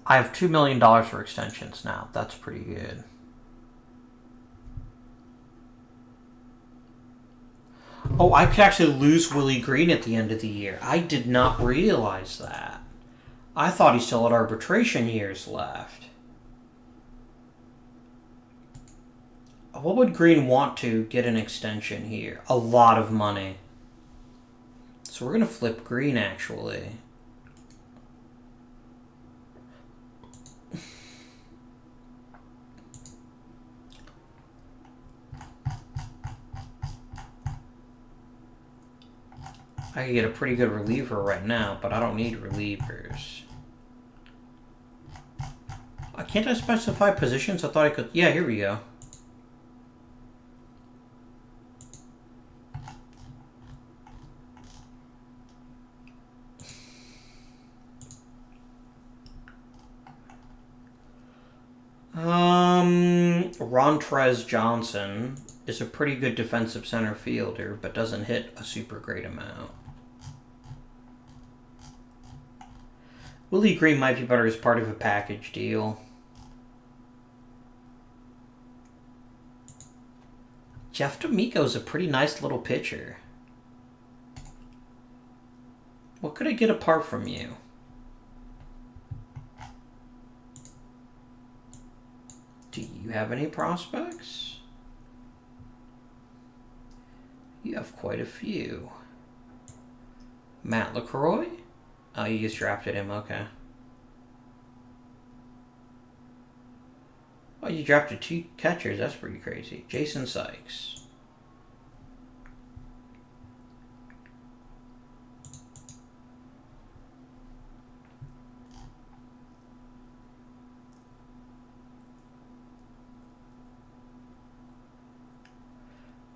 I have $2 million for extensions now. That's pretty good. Oh, I could actually lose Willie Green at the end of the year. I did not realize that. I thought he still had arbitration years left. What would Green want to get an extension here? A lot of money. So we're going to flip Green, actually. I could get a pretty good reliever right now, but I don't need relievers. Can't I specify positions? I thought I could. Yeah, here we go. Rontrez Johnson is a pretty good defensive center fielder, but doesn't hit a super great amount. Willie Green might be better as part of a package deal. Jeff D'Amico's a pretty nice little pitcher. What could I get apart from you? Do you have any prospects? You have quite a few. Matt LaCroix? Oh, you just drafted him, okay. Oh, you drafted 2 catchers, that's pretty crazy. Jason Sykes.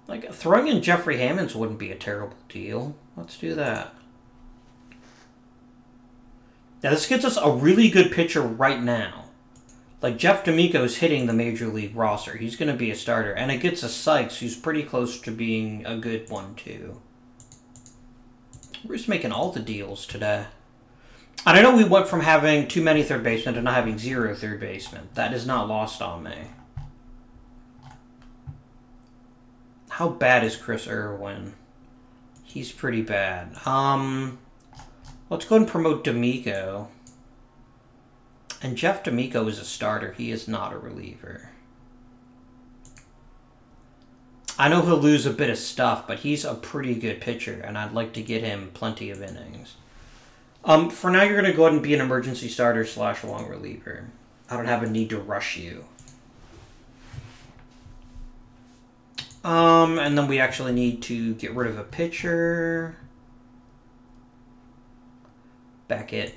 Like, throwing in Jeffrey Hammonds wouldn't be a terrible deal. Let's do that. Now, this gets us a really good pitcher right now. Like, Jeff D'Amico's hitting the Major League roster. He's going to be a starter. And it gets us Sykes, who's pretty close to being a good one, too. We're just making all the deals today. And I know we went from having too many third basemen to not having 0 third basemen. That is not lost on me. How bad is Chris Irwin? He's pretty bad. Let's go ahead and promote D'Amico. And Jeff D'Amico is a starter. He is not a reliever. I know he'll lose a bit of stuff, but he's a pretty good pitcher, and I'd like to get him plenty of innings. For now, you're going to go ahead and be an emergency starter / long reliever. I don't have a need to rush you. And then we actually need to get rid of a pitcher. Beckett.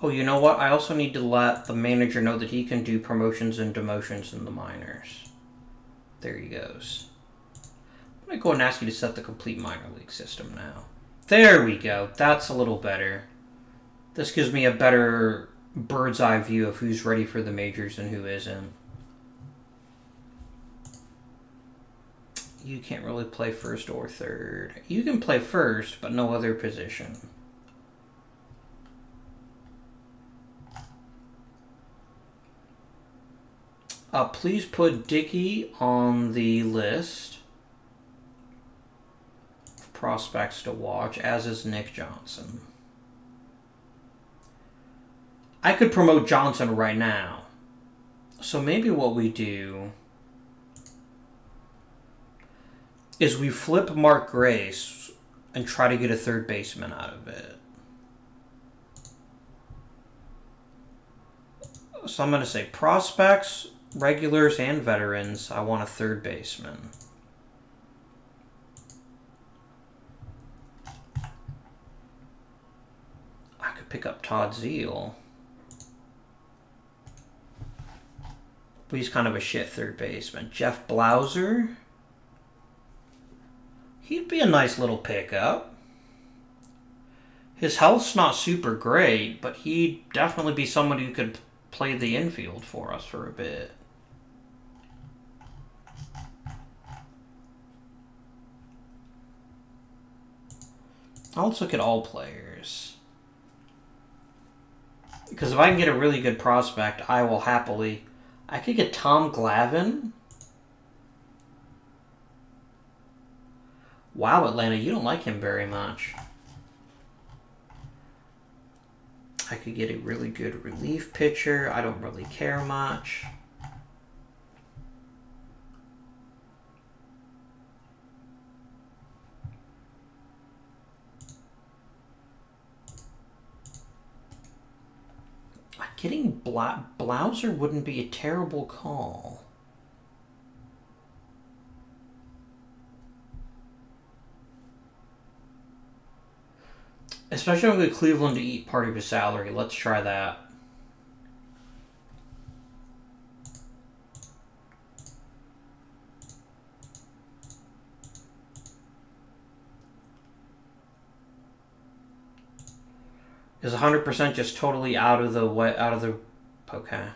Oh, you know what? I also need to let the manager know that he can do promotions and demotions in the minors. There he goes. I'm going to go and ask you to set the complete minor league system now. There we go. That's a little better. This gives me a better bird's eye view of who's ready for the majors and who isn't. You can't really play first or third. You can play first, but no other position. Please put Dickey on the list of prospects to watch, as is Nick Johnson. I could promote Johnson right now. So maybe what we do is we flip Mark Grace and try to get a third baseman out of it. So I'm going to say prospects, regulars, and veterans. I want a third baseman. I could pick up Todd Zeal. But he's kind of a shit third baseman. Jeff Blauser. He'd be a nice little pickup. His health's not super great, but he'd definitely be someone who could play the infield for us for a bit. Let's look at all players. Because if I can get a really good prospect, I will happily... I could get Tom Glavine. Wow, Atlanta, you don't like him very much. I could get a really good relief pitcher. I don't really care much. Getting Blauser wouldn't be a terrible call. Especially with Cleveland to eat part of his salary. Let's try that. Is 100% just totally out of the way, okay.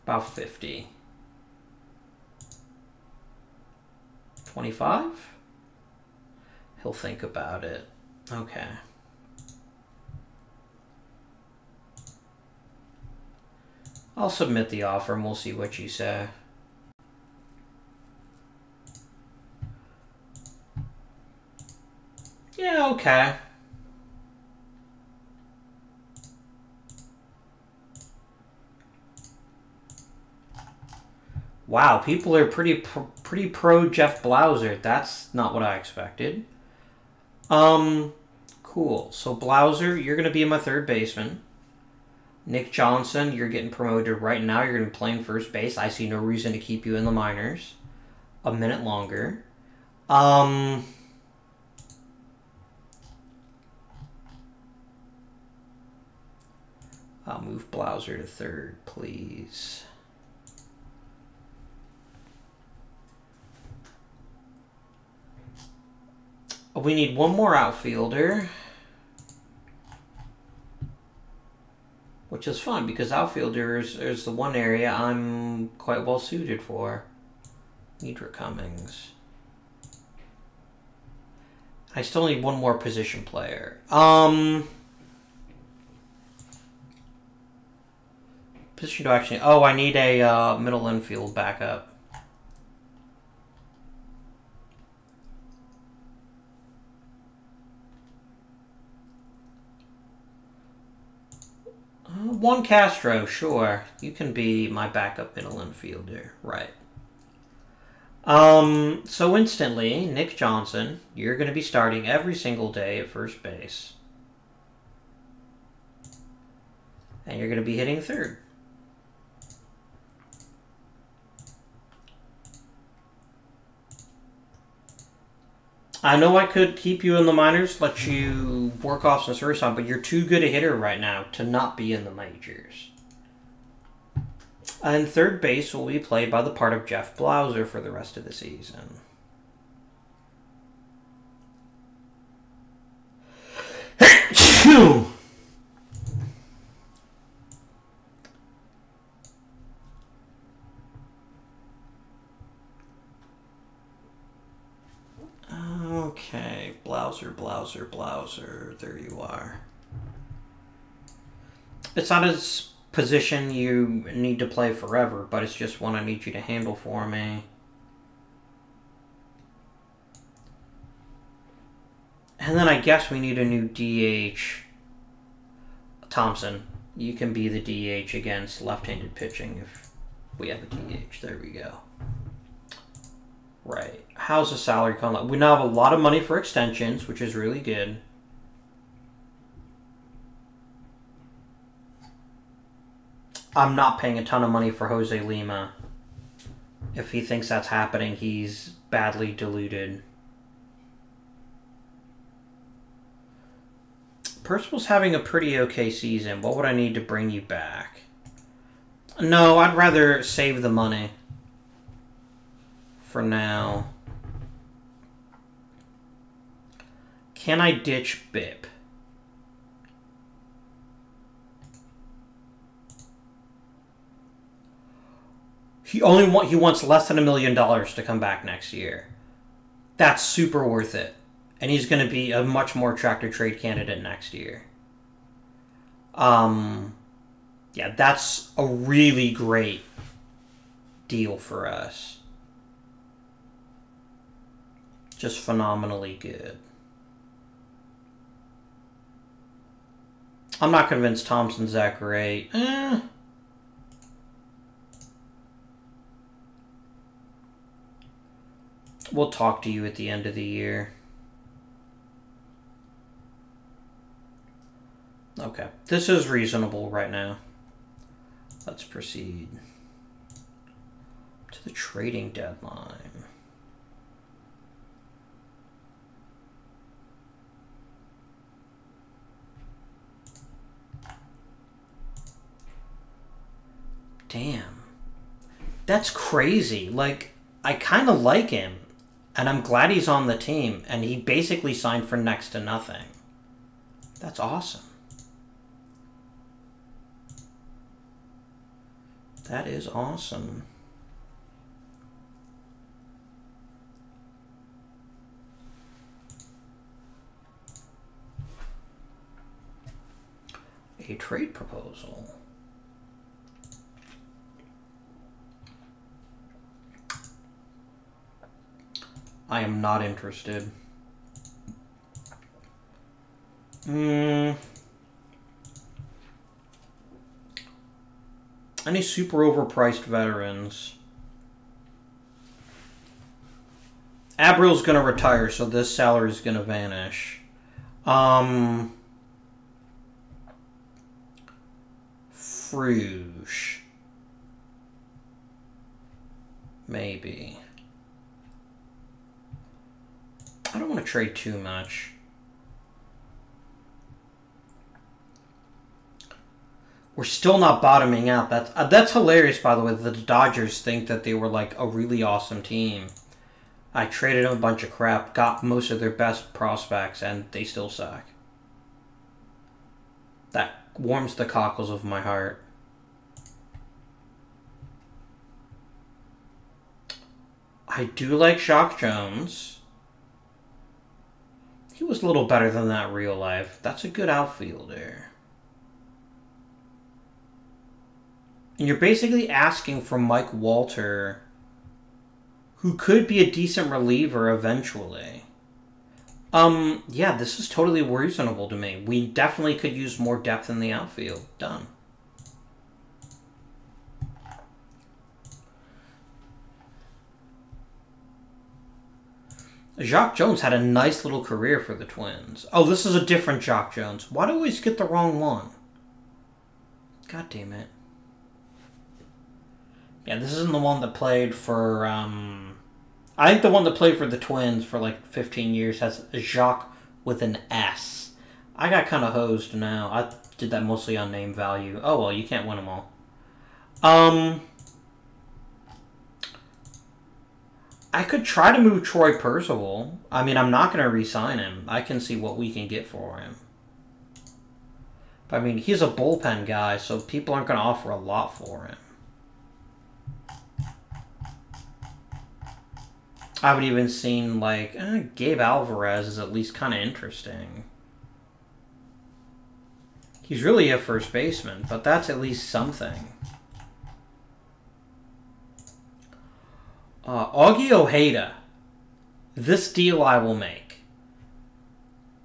About 50. 25? He'll think about it. Okay. I'll submit the offer and we'll see what you say. Yeah, okay. Wow, people are pretty pro Jeff Blauser. That's not what I expected. Cool. So Blauser, you're gonna be my third baseman. Nick Johnson, you're getting promoted right now. You're gonna be playing first base. I see no reason to keep you in the minors a minute longer. I'll move Blauser to third, please. We need one more outfielder, which is fun because outfielders is the one area I'm quite well suited for. Nidra Cummings. I still need one more position player. Position to actually... Oh, I need a middle infield backup. Juan Castro, sure. You can be my backup middle infielder. Right. So instantly, Nick Johnson, you're going to be starting every single day at first base. And you're going to be hitting third. I know I could keep you in the minors, let you work off some service time, but you're too good a hitter right now to not be in the majors. And third base will be played by the part of Jeff Blauser for the rest of the season. Okay, Blauser, there you are. It's not a position you need to play forever, but it's just one I need you to handle for me. And then I guess we need a new DH. Thompson, you can be the DH against left-handed pitching if we have a DH. There we go. Right. How's the salary coming? We now have a lot of money for extensions, which is really good. I'm not paying a ton of money for Jose Lima. If he thinks that's happening, he's badly deluded. Percival's having a pretty okay season. What would I need to bring you back? No, I'd rather save the money. For now. Can I ditch Bip? He wants less than $1 million to come back next year. That's super worth it. And he's going to be a much more attractive trade candidate next year. Yeah, that's a really great deal for us. Just phenomenally good. I'm not convinced Thompson's that great. We'll talk to you at the end of the year. Okay, this is reasonable right now. Let's proceed to the trading deadline. Damn. That's crazy. Like, I kind of like him. And I'm glad he's on the team. And he basically signed for next to nothing. That's awesome. That is awesome. A trade proposal. I am not interested. Any super overpriced veterans? Abril's going to retire, so this salary is going to vanish. Fruge. Maybe. I don't want to trade too much. We're still not bottoming out. That's hilarious, by the way. The Dodgers think that they were like a really awesome team. I traded them a bunch of crap, got most of their best prospects, and they still suck. That warms the cockles of my heart. I do like Shock Jones. He was a little better than that real life. That's a good outfielder. And you're basically asking for Mike Walter, who could be a decent reliever eventually. Yeah, this is totally reasonable to me. We definitely could use more depth in the outfield. Done. Jacque Jones had a nice little career for the Twins. Oh, this is a different Jacque Jones. Why do I always get the wrong one? God damn it. Yeah, this isn't the one that played for, I think the one that played for the Twins for like 15 years has Jacques with an S. I got kind of hosed now. I did that mostly on name value. Oh, well, you can't win them all. I could try to move Troy Percival. I mean, I'm not going to re-sign him. I can see what we can get for him. But, I mean, he's a bullpen guy, so people aren't going to offer a lot for him. I haven't even seen, like, Gabe Alvarez is at least kind of interesting. He's really a first baseman, but that's at least something. Augie Ojeda. This deal I will make.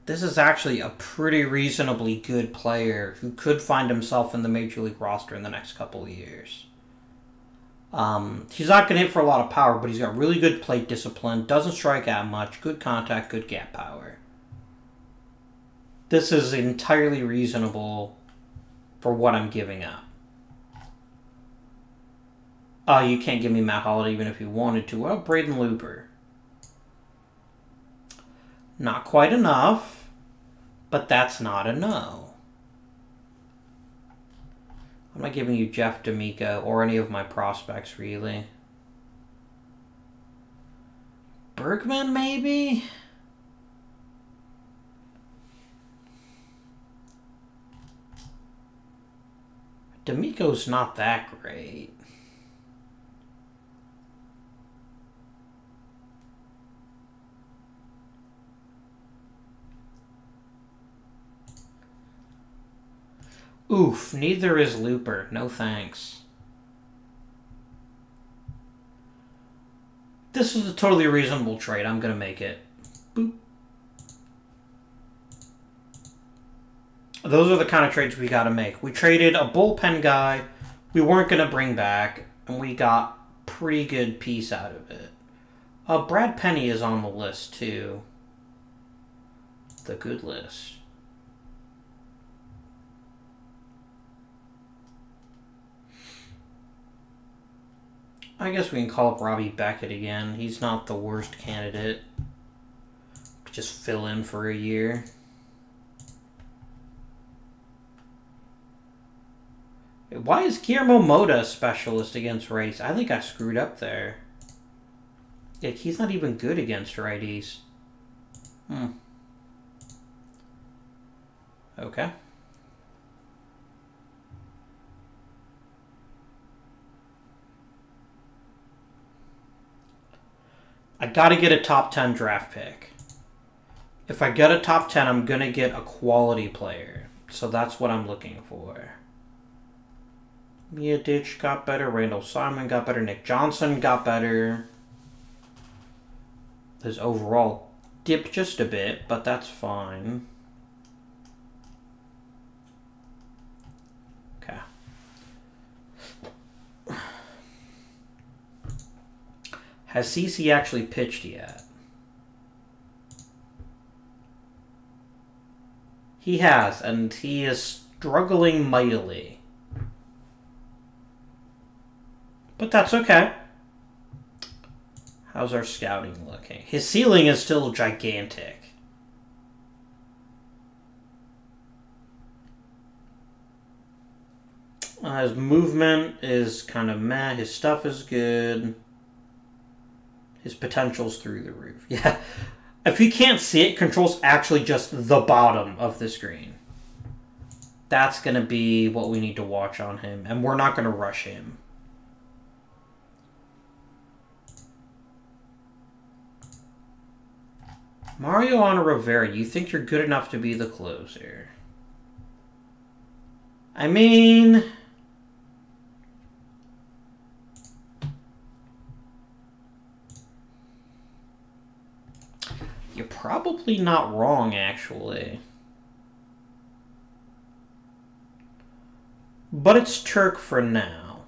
This is actually a pretty reasonably good player who could find himself in the Major League roster in the next couple of years. He's not going to hit for a lot of power, but he's got really good plate discipline, doesn't strike out much, good contact, good gap power. This is entirely reasonable for what I'm giving up. You can't give me Matt Holliday even if you wanted to. Well, Braden Looper. Not quite enough, but that's not a no. I'm not giving you Jeff D'Amico or any of my prospects, really. Bergman, maybe? D'Amico's not that great. Oof, neither is Looper. No thanks. This is a totally reasonable trade. I'm going to make it. Boop. Those are the kind of trades we got to make. We traded a bullpen guy we weren't going to bring back, and we got a pretty good piece out of it. Brad Penny is on the list, too. The good list. I guess we can call up Robbie Beckett again. He's not the worst candidate. Just fill in for a year. Why is Guillermo Mota a specialist against righties? I think I screwed up there. Yeah, he's not even good against righties. Okay. I gotta get a top 10 draft pick. If I get a top 10, I'm gonna get a quality player. So that's what I'm looking for. Mia Ditch got better. Randall Simon got better. Nick Johnson got better. His overall dipped just a bit, but that's fine. Has CC actually pitched yet? He has, and he is struggling mightily. But that's okay. How's our scouting looking? His ceiling is still gigantic. His movement is kind of meh. His stuff is good. His potential's through the roof. Yeah. If you can't see it, control's actually just the bottom of the screen. That's going to be what we need to watch on him. And we're not going to rush him. Mariano Rivera, you think you're good enough to be the closer? I mean... You're probably not wrong, actually. But it's Turk for now.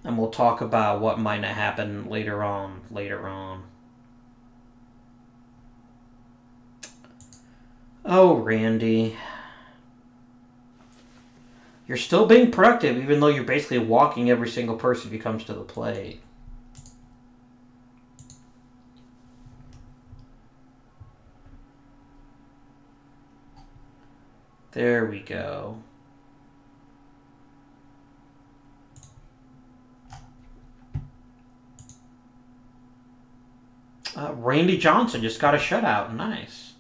And we'll talk about what might not happen later on. Oh, Randy. You're still being productive, even though you're basically walking every single person who comes to the plate. There we go. Randy Johnson just got a shutout. Nice.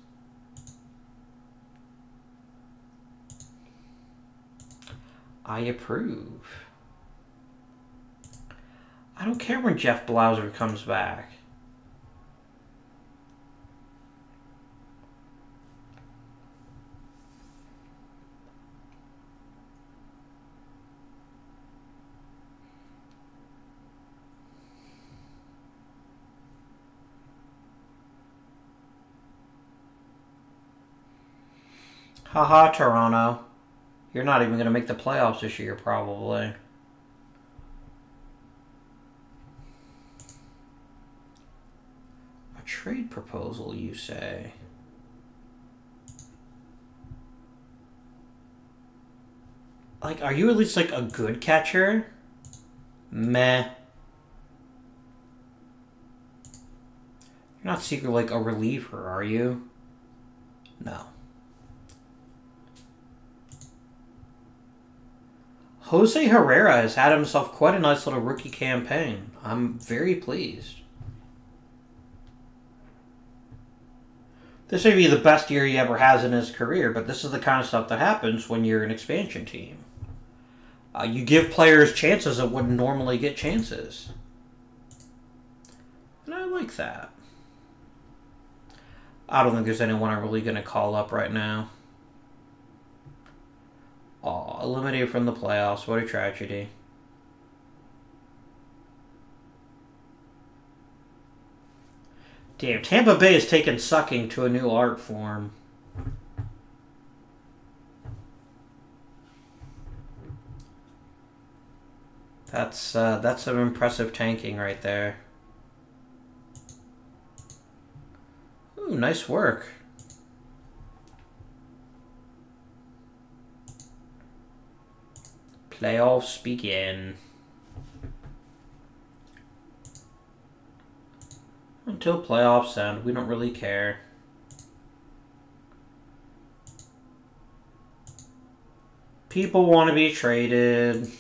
I approve. I don't care when Jeff Blauser comes back. Haha, Toronto. You're not even going to make the playoffs this year, probably. A trade proposal, you say? Like, are you at least, like, a good catcher? Meh. You're not secretly, like, a reliever, are you? No. Jose Herrera has had himself quite a nice little rookie campaign. I'm very pleased. This may be the best year he ever has in his career, but this is the kind of stuff that happens when you're an expansion team. You give players chances that wouldn't normally get chances. And I like that. I don't think there's anyone I'm really going to call up right now. Aw, eliminated from the playoffs. What a tragedy. Damn, Tampa Bay has taken sucking to a new art form. That's some impressive tanking right there. Ooh, nice work. Playoffs begin. Until playoffs end, we don't really care. People want to be traded.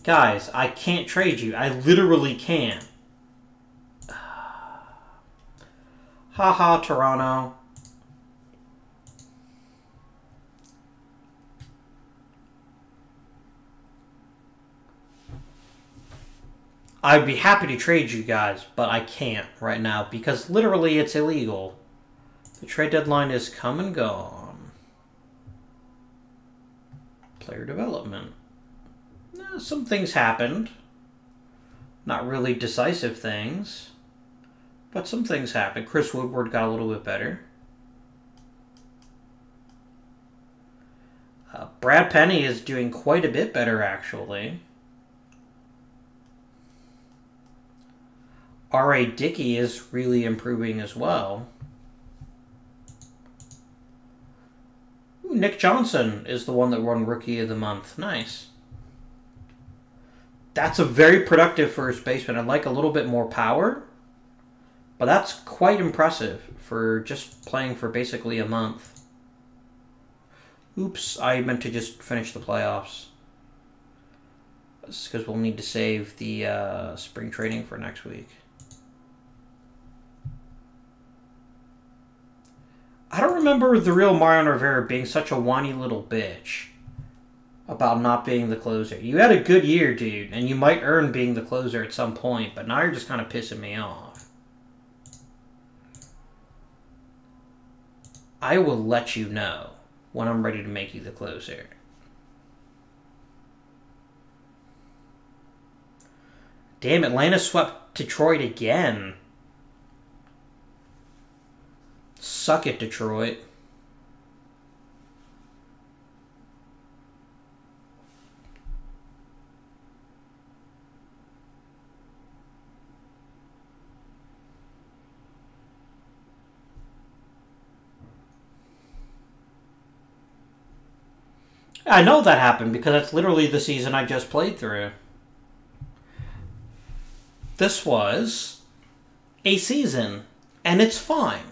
Guys, I can't trade you. I literally can't. Haha, Toronto. I'd be happy to trade you guys, but I can't right now because literally it's illegal. The trade deadline is come and gone. Player development. Some things happened. Not really decisive things, but some things happened. Chris Woodward got a little bit better. Brad Penny is doing quite a bit better, actually. R.A. Dickey is really improving as well. Ooh, Nick Johnson is the one that won Rookie of the Month. Nice. That's a very productive first baseman. I'd like a little bit more power, but that's quite impressive for just playing for basically a month. Oops, I meant to just finish the playoffs. That's because we'll need to save the spring training for next week. I don't remember the real Mariano Rivera being such a whiny little bitch about not being the closer. You had a good year, dude, and you might earn being the closer at some point, but now you're just kind of pissing me off. I will let you know when I'm ready to make you the closer. Damn, Atlanta swept Detroit again. Suck it, Detroit. I know that happened because that's literally the season I just played through. This was a season, and it's fine.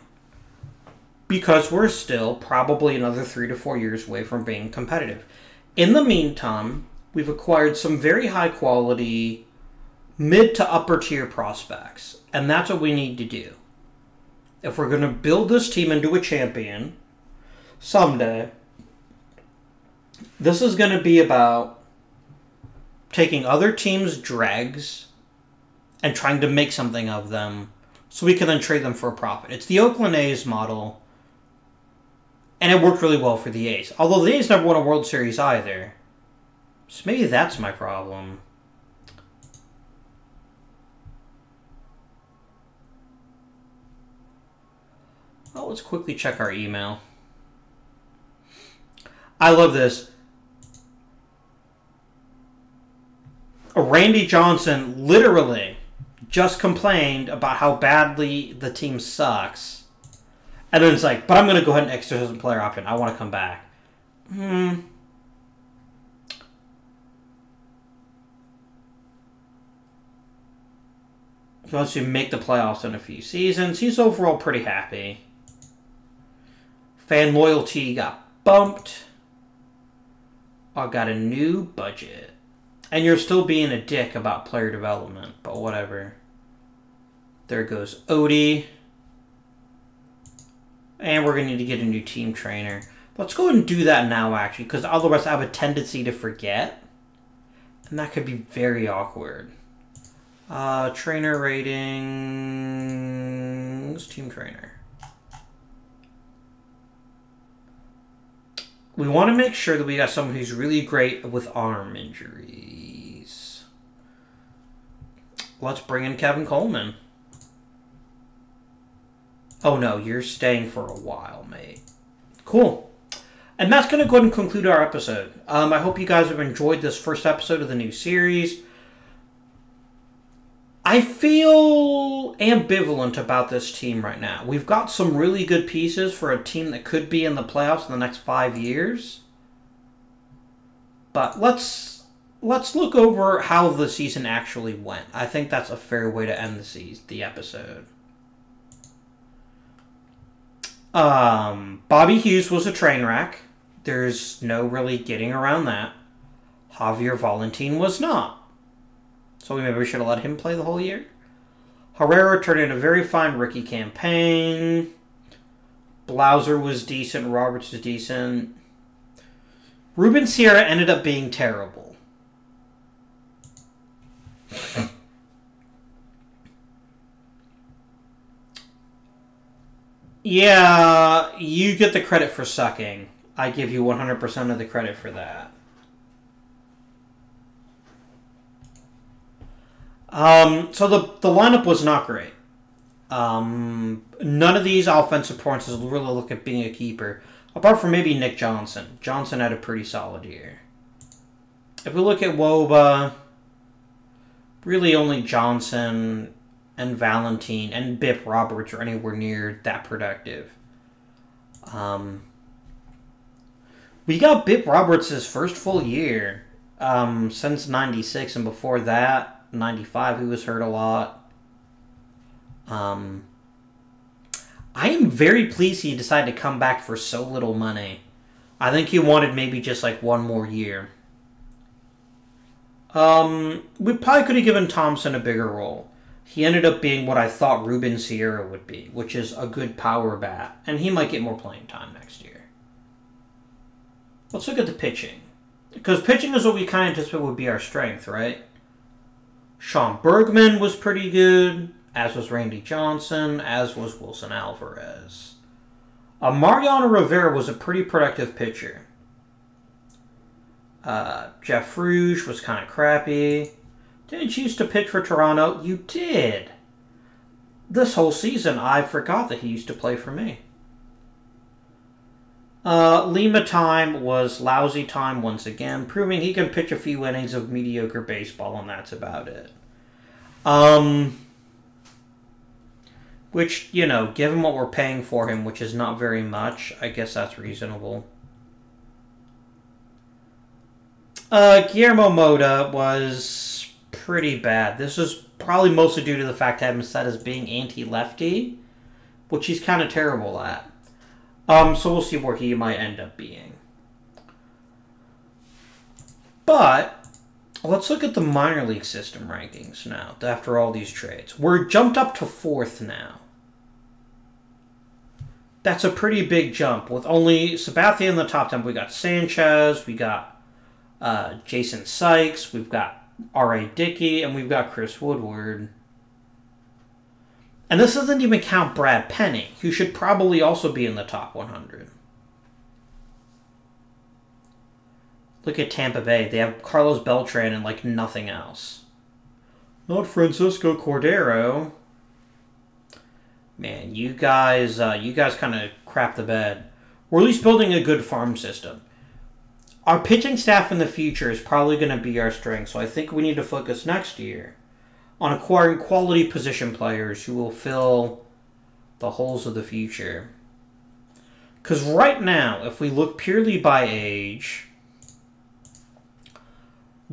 Because we're still probably another 3 to 4 years away from being competitive. In the meantime, we've acquired some very high quality mid to upper tier prospects. And that's what we need to do. If we're going to build this team into a champion someday, this is going to be about taking other teams' dregs and trying to make something of them so we can then trade them for a profit. It's the Oakland A's model. And it worked really well for the A's. Although the A's never won a World Series either. So maybe that's my problem. Oh, let's quickly check our email. I love this. Randy Johnson literally just complained about how badly the team sucks. And then it's like, but I'm going to go ahead and exercise the player option. I want to come back. He wants to make the playoffs in a few seasons. He's overall pretty happy. Fan loyalty got bumped. I got a new budget. And you're still being a dick about player development, but whatever. There goes Odie. And we're going to need to get a new team trainer. Let's go ahead and do that now, actually, because otherwise I have a tendency to forget. And that could be very awkward. Trainer ratings, team trainer. We want to make sure that we got someone who's really great with arm injuries. Let's bring in Kevin Coleman. Oh no, you're staying for a while, mate. Cool. And that's going to go ahead and conclude our episode. I hope you guys have enjoyed this first episode of the new series. I feel ambivalent about this team right now. We've got some really good pieces for a team that could be in the playoffs in the next 5 years. But let's look over how the season actually went. I think that's a fair way to end the episode. Bobby Hughes was a train wreck. There's no really getting around that. Javier Valentin was not. So maybe we should have let him play the whole year. Herrera turned in a very fine rookie campaign. Blauser was decent. Roberts was decent. Ruben Sierra ended up being terrible. Yeah, you get the credit for sucking. I give you 100% of the credit for that. So the lineup was not great. None of these offensive performances really look at being a keeper. Apart from maybe Nick Johnson. Johnson had a pretty solid year. If we look at WOBA, really only Johnson and Valentine and Bip Roberts are anywhere near that productive. We got Bip Roberts' first full year since 96, and before that, 95, he was hurt a lot. I am very pleased he decided to come back for so little money. I think he wanted maybe just like one more year. We probably could have given Thompson a bigger role. He ended up being what I thought Ruben Sierra would be, which is a good power bat, and he might get more playing time next year. Let's look at the pitching. Because pitching is what we kind of anticipate would be our strength, right? Sean Bergman was pretty good, as was Randy Johnson, as was Wilson Alvarez. Mariano Rivera was a pretty productive pitcher. Jeff Rouge was kind of crappy. Didn't you used to pitch for Toronto? You did. This whole season, I forgot that he used to play for me. Lima time was lousy time once again, proving he can pitch a few innings of mediocre baseball, and that's about it. Which, you know, given what we're paying for him, which is not very much, I guess that's reasonable. Guillermo Mota was pretty bad. This is probably mostly due to the fact I have him set as being anti-lefty, which he's kind of terrible at. So we'll see where he might end up being. But let's look at the minor league system rankings now, after all these trades. We're jumped up to 4th now. That's a pretty big jump. With only Sabathia in the top 10, we got Sanchez, we got Jason Sykes, we've got R.A. Dickey, and we've got Chris Woodward. And this doesn't even count Brad Penny, who should probably also be in the top 100. Look at Tampa Bay. They have Carlos Beltran and, like, nothing else. Not Francisco Cordero. Man, you guys kind of crap the bed. We're at least building a good farm system. Our pitching staff in the future is probably going to be our strength, so I think we need to focus next year on acquiring quality position players who will fill the holes of the future. Because right now, if we look purely by age,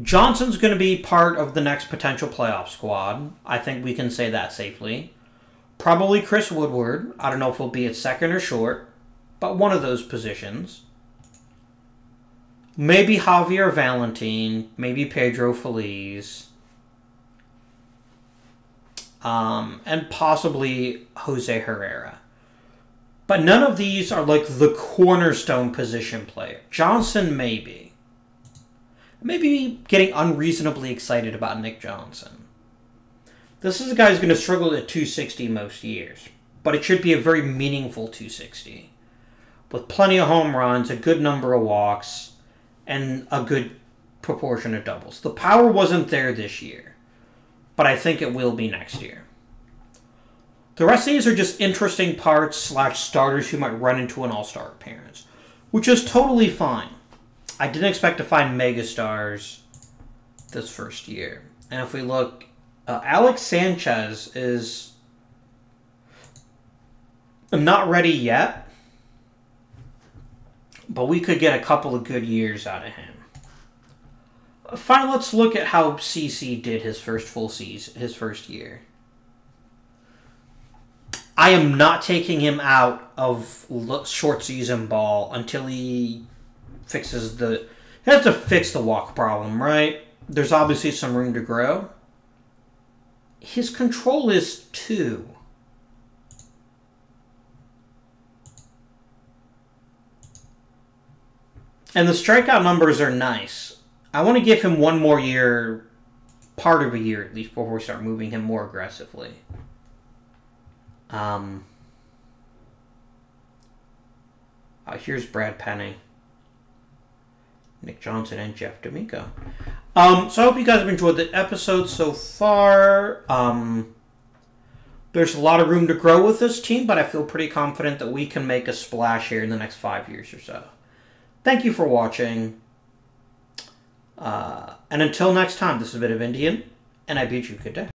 Johnson's going to be part of the next potential playoff squad. I think we can say that safely. Probably Chris Woodward. I don't know if he'll be at second or short, but one of those positions. Maybe Javier Valentin, maybe Pedro Feliz. And possibly Jose Herrera. But none of these are like the cornerstone position player. Johnson, maybe. Maybe getting unreasonably excited about Nick Johnson. This is a guy who's going to struggle at 260 most years. But it should be a very meaningful 260. With plenty of home runs, a good number of walks, and a good proportion of doubles. The power wasn't there this year, but I think it will be next year. The rest of these are just interesting parts / starters who might run into an all-star appearance, which is totally fine. I didn't expect to find megastars this first year. And if we look, Alex Sanchez is not ready yet, but we could get a couple of good years out of him. Finally, let's look at how CC did his first full season, his first year. I am not taking him out of short season ball until he fixes the... He has to fix the walk problem, right? There's obviously some room to grow. His control is 2. And the strikeout numbers are nice. I want to give him one more year, part of a year at least, before we start moving him more aggressively. Here's Brad Penny, Nick Johnson, and Jeff D'Amico. So I hope you guys have enjoyed the episode so far. There's a lot of room to grow with this team, but I feel pretty confident that we can make a splash here in the next 5 years or so. Thank you for watching. And until next time, this is a bit of Indian, and I bid you good day.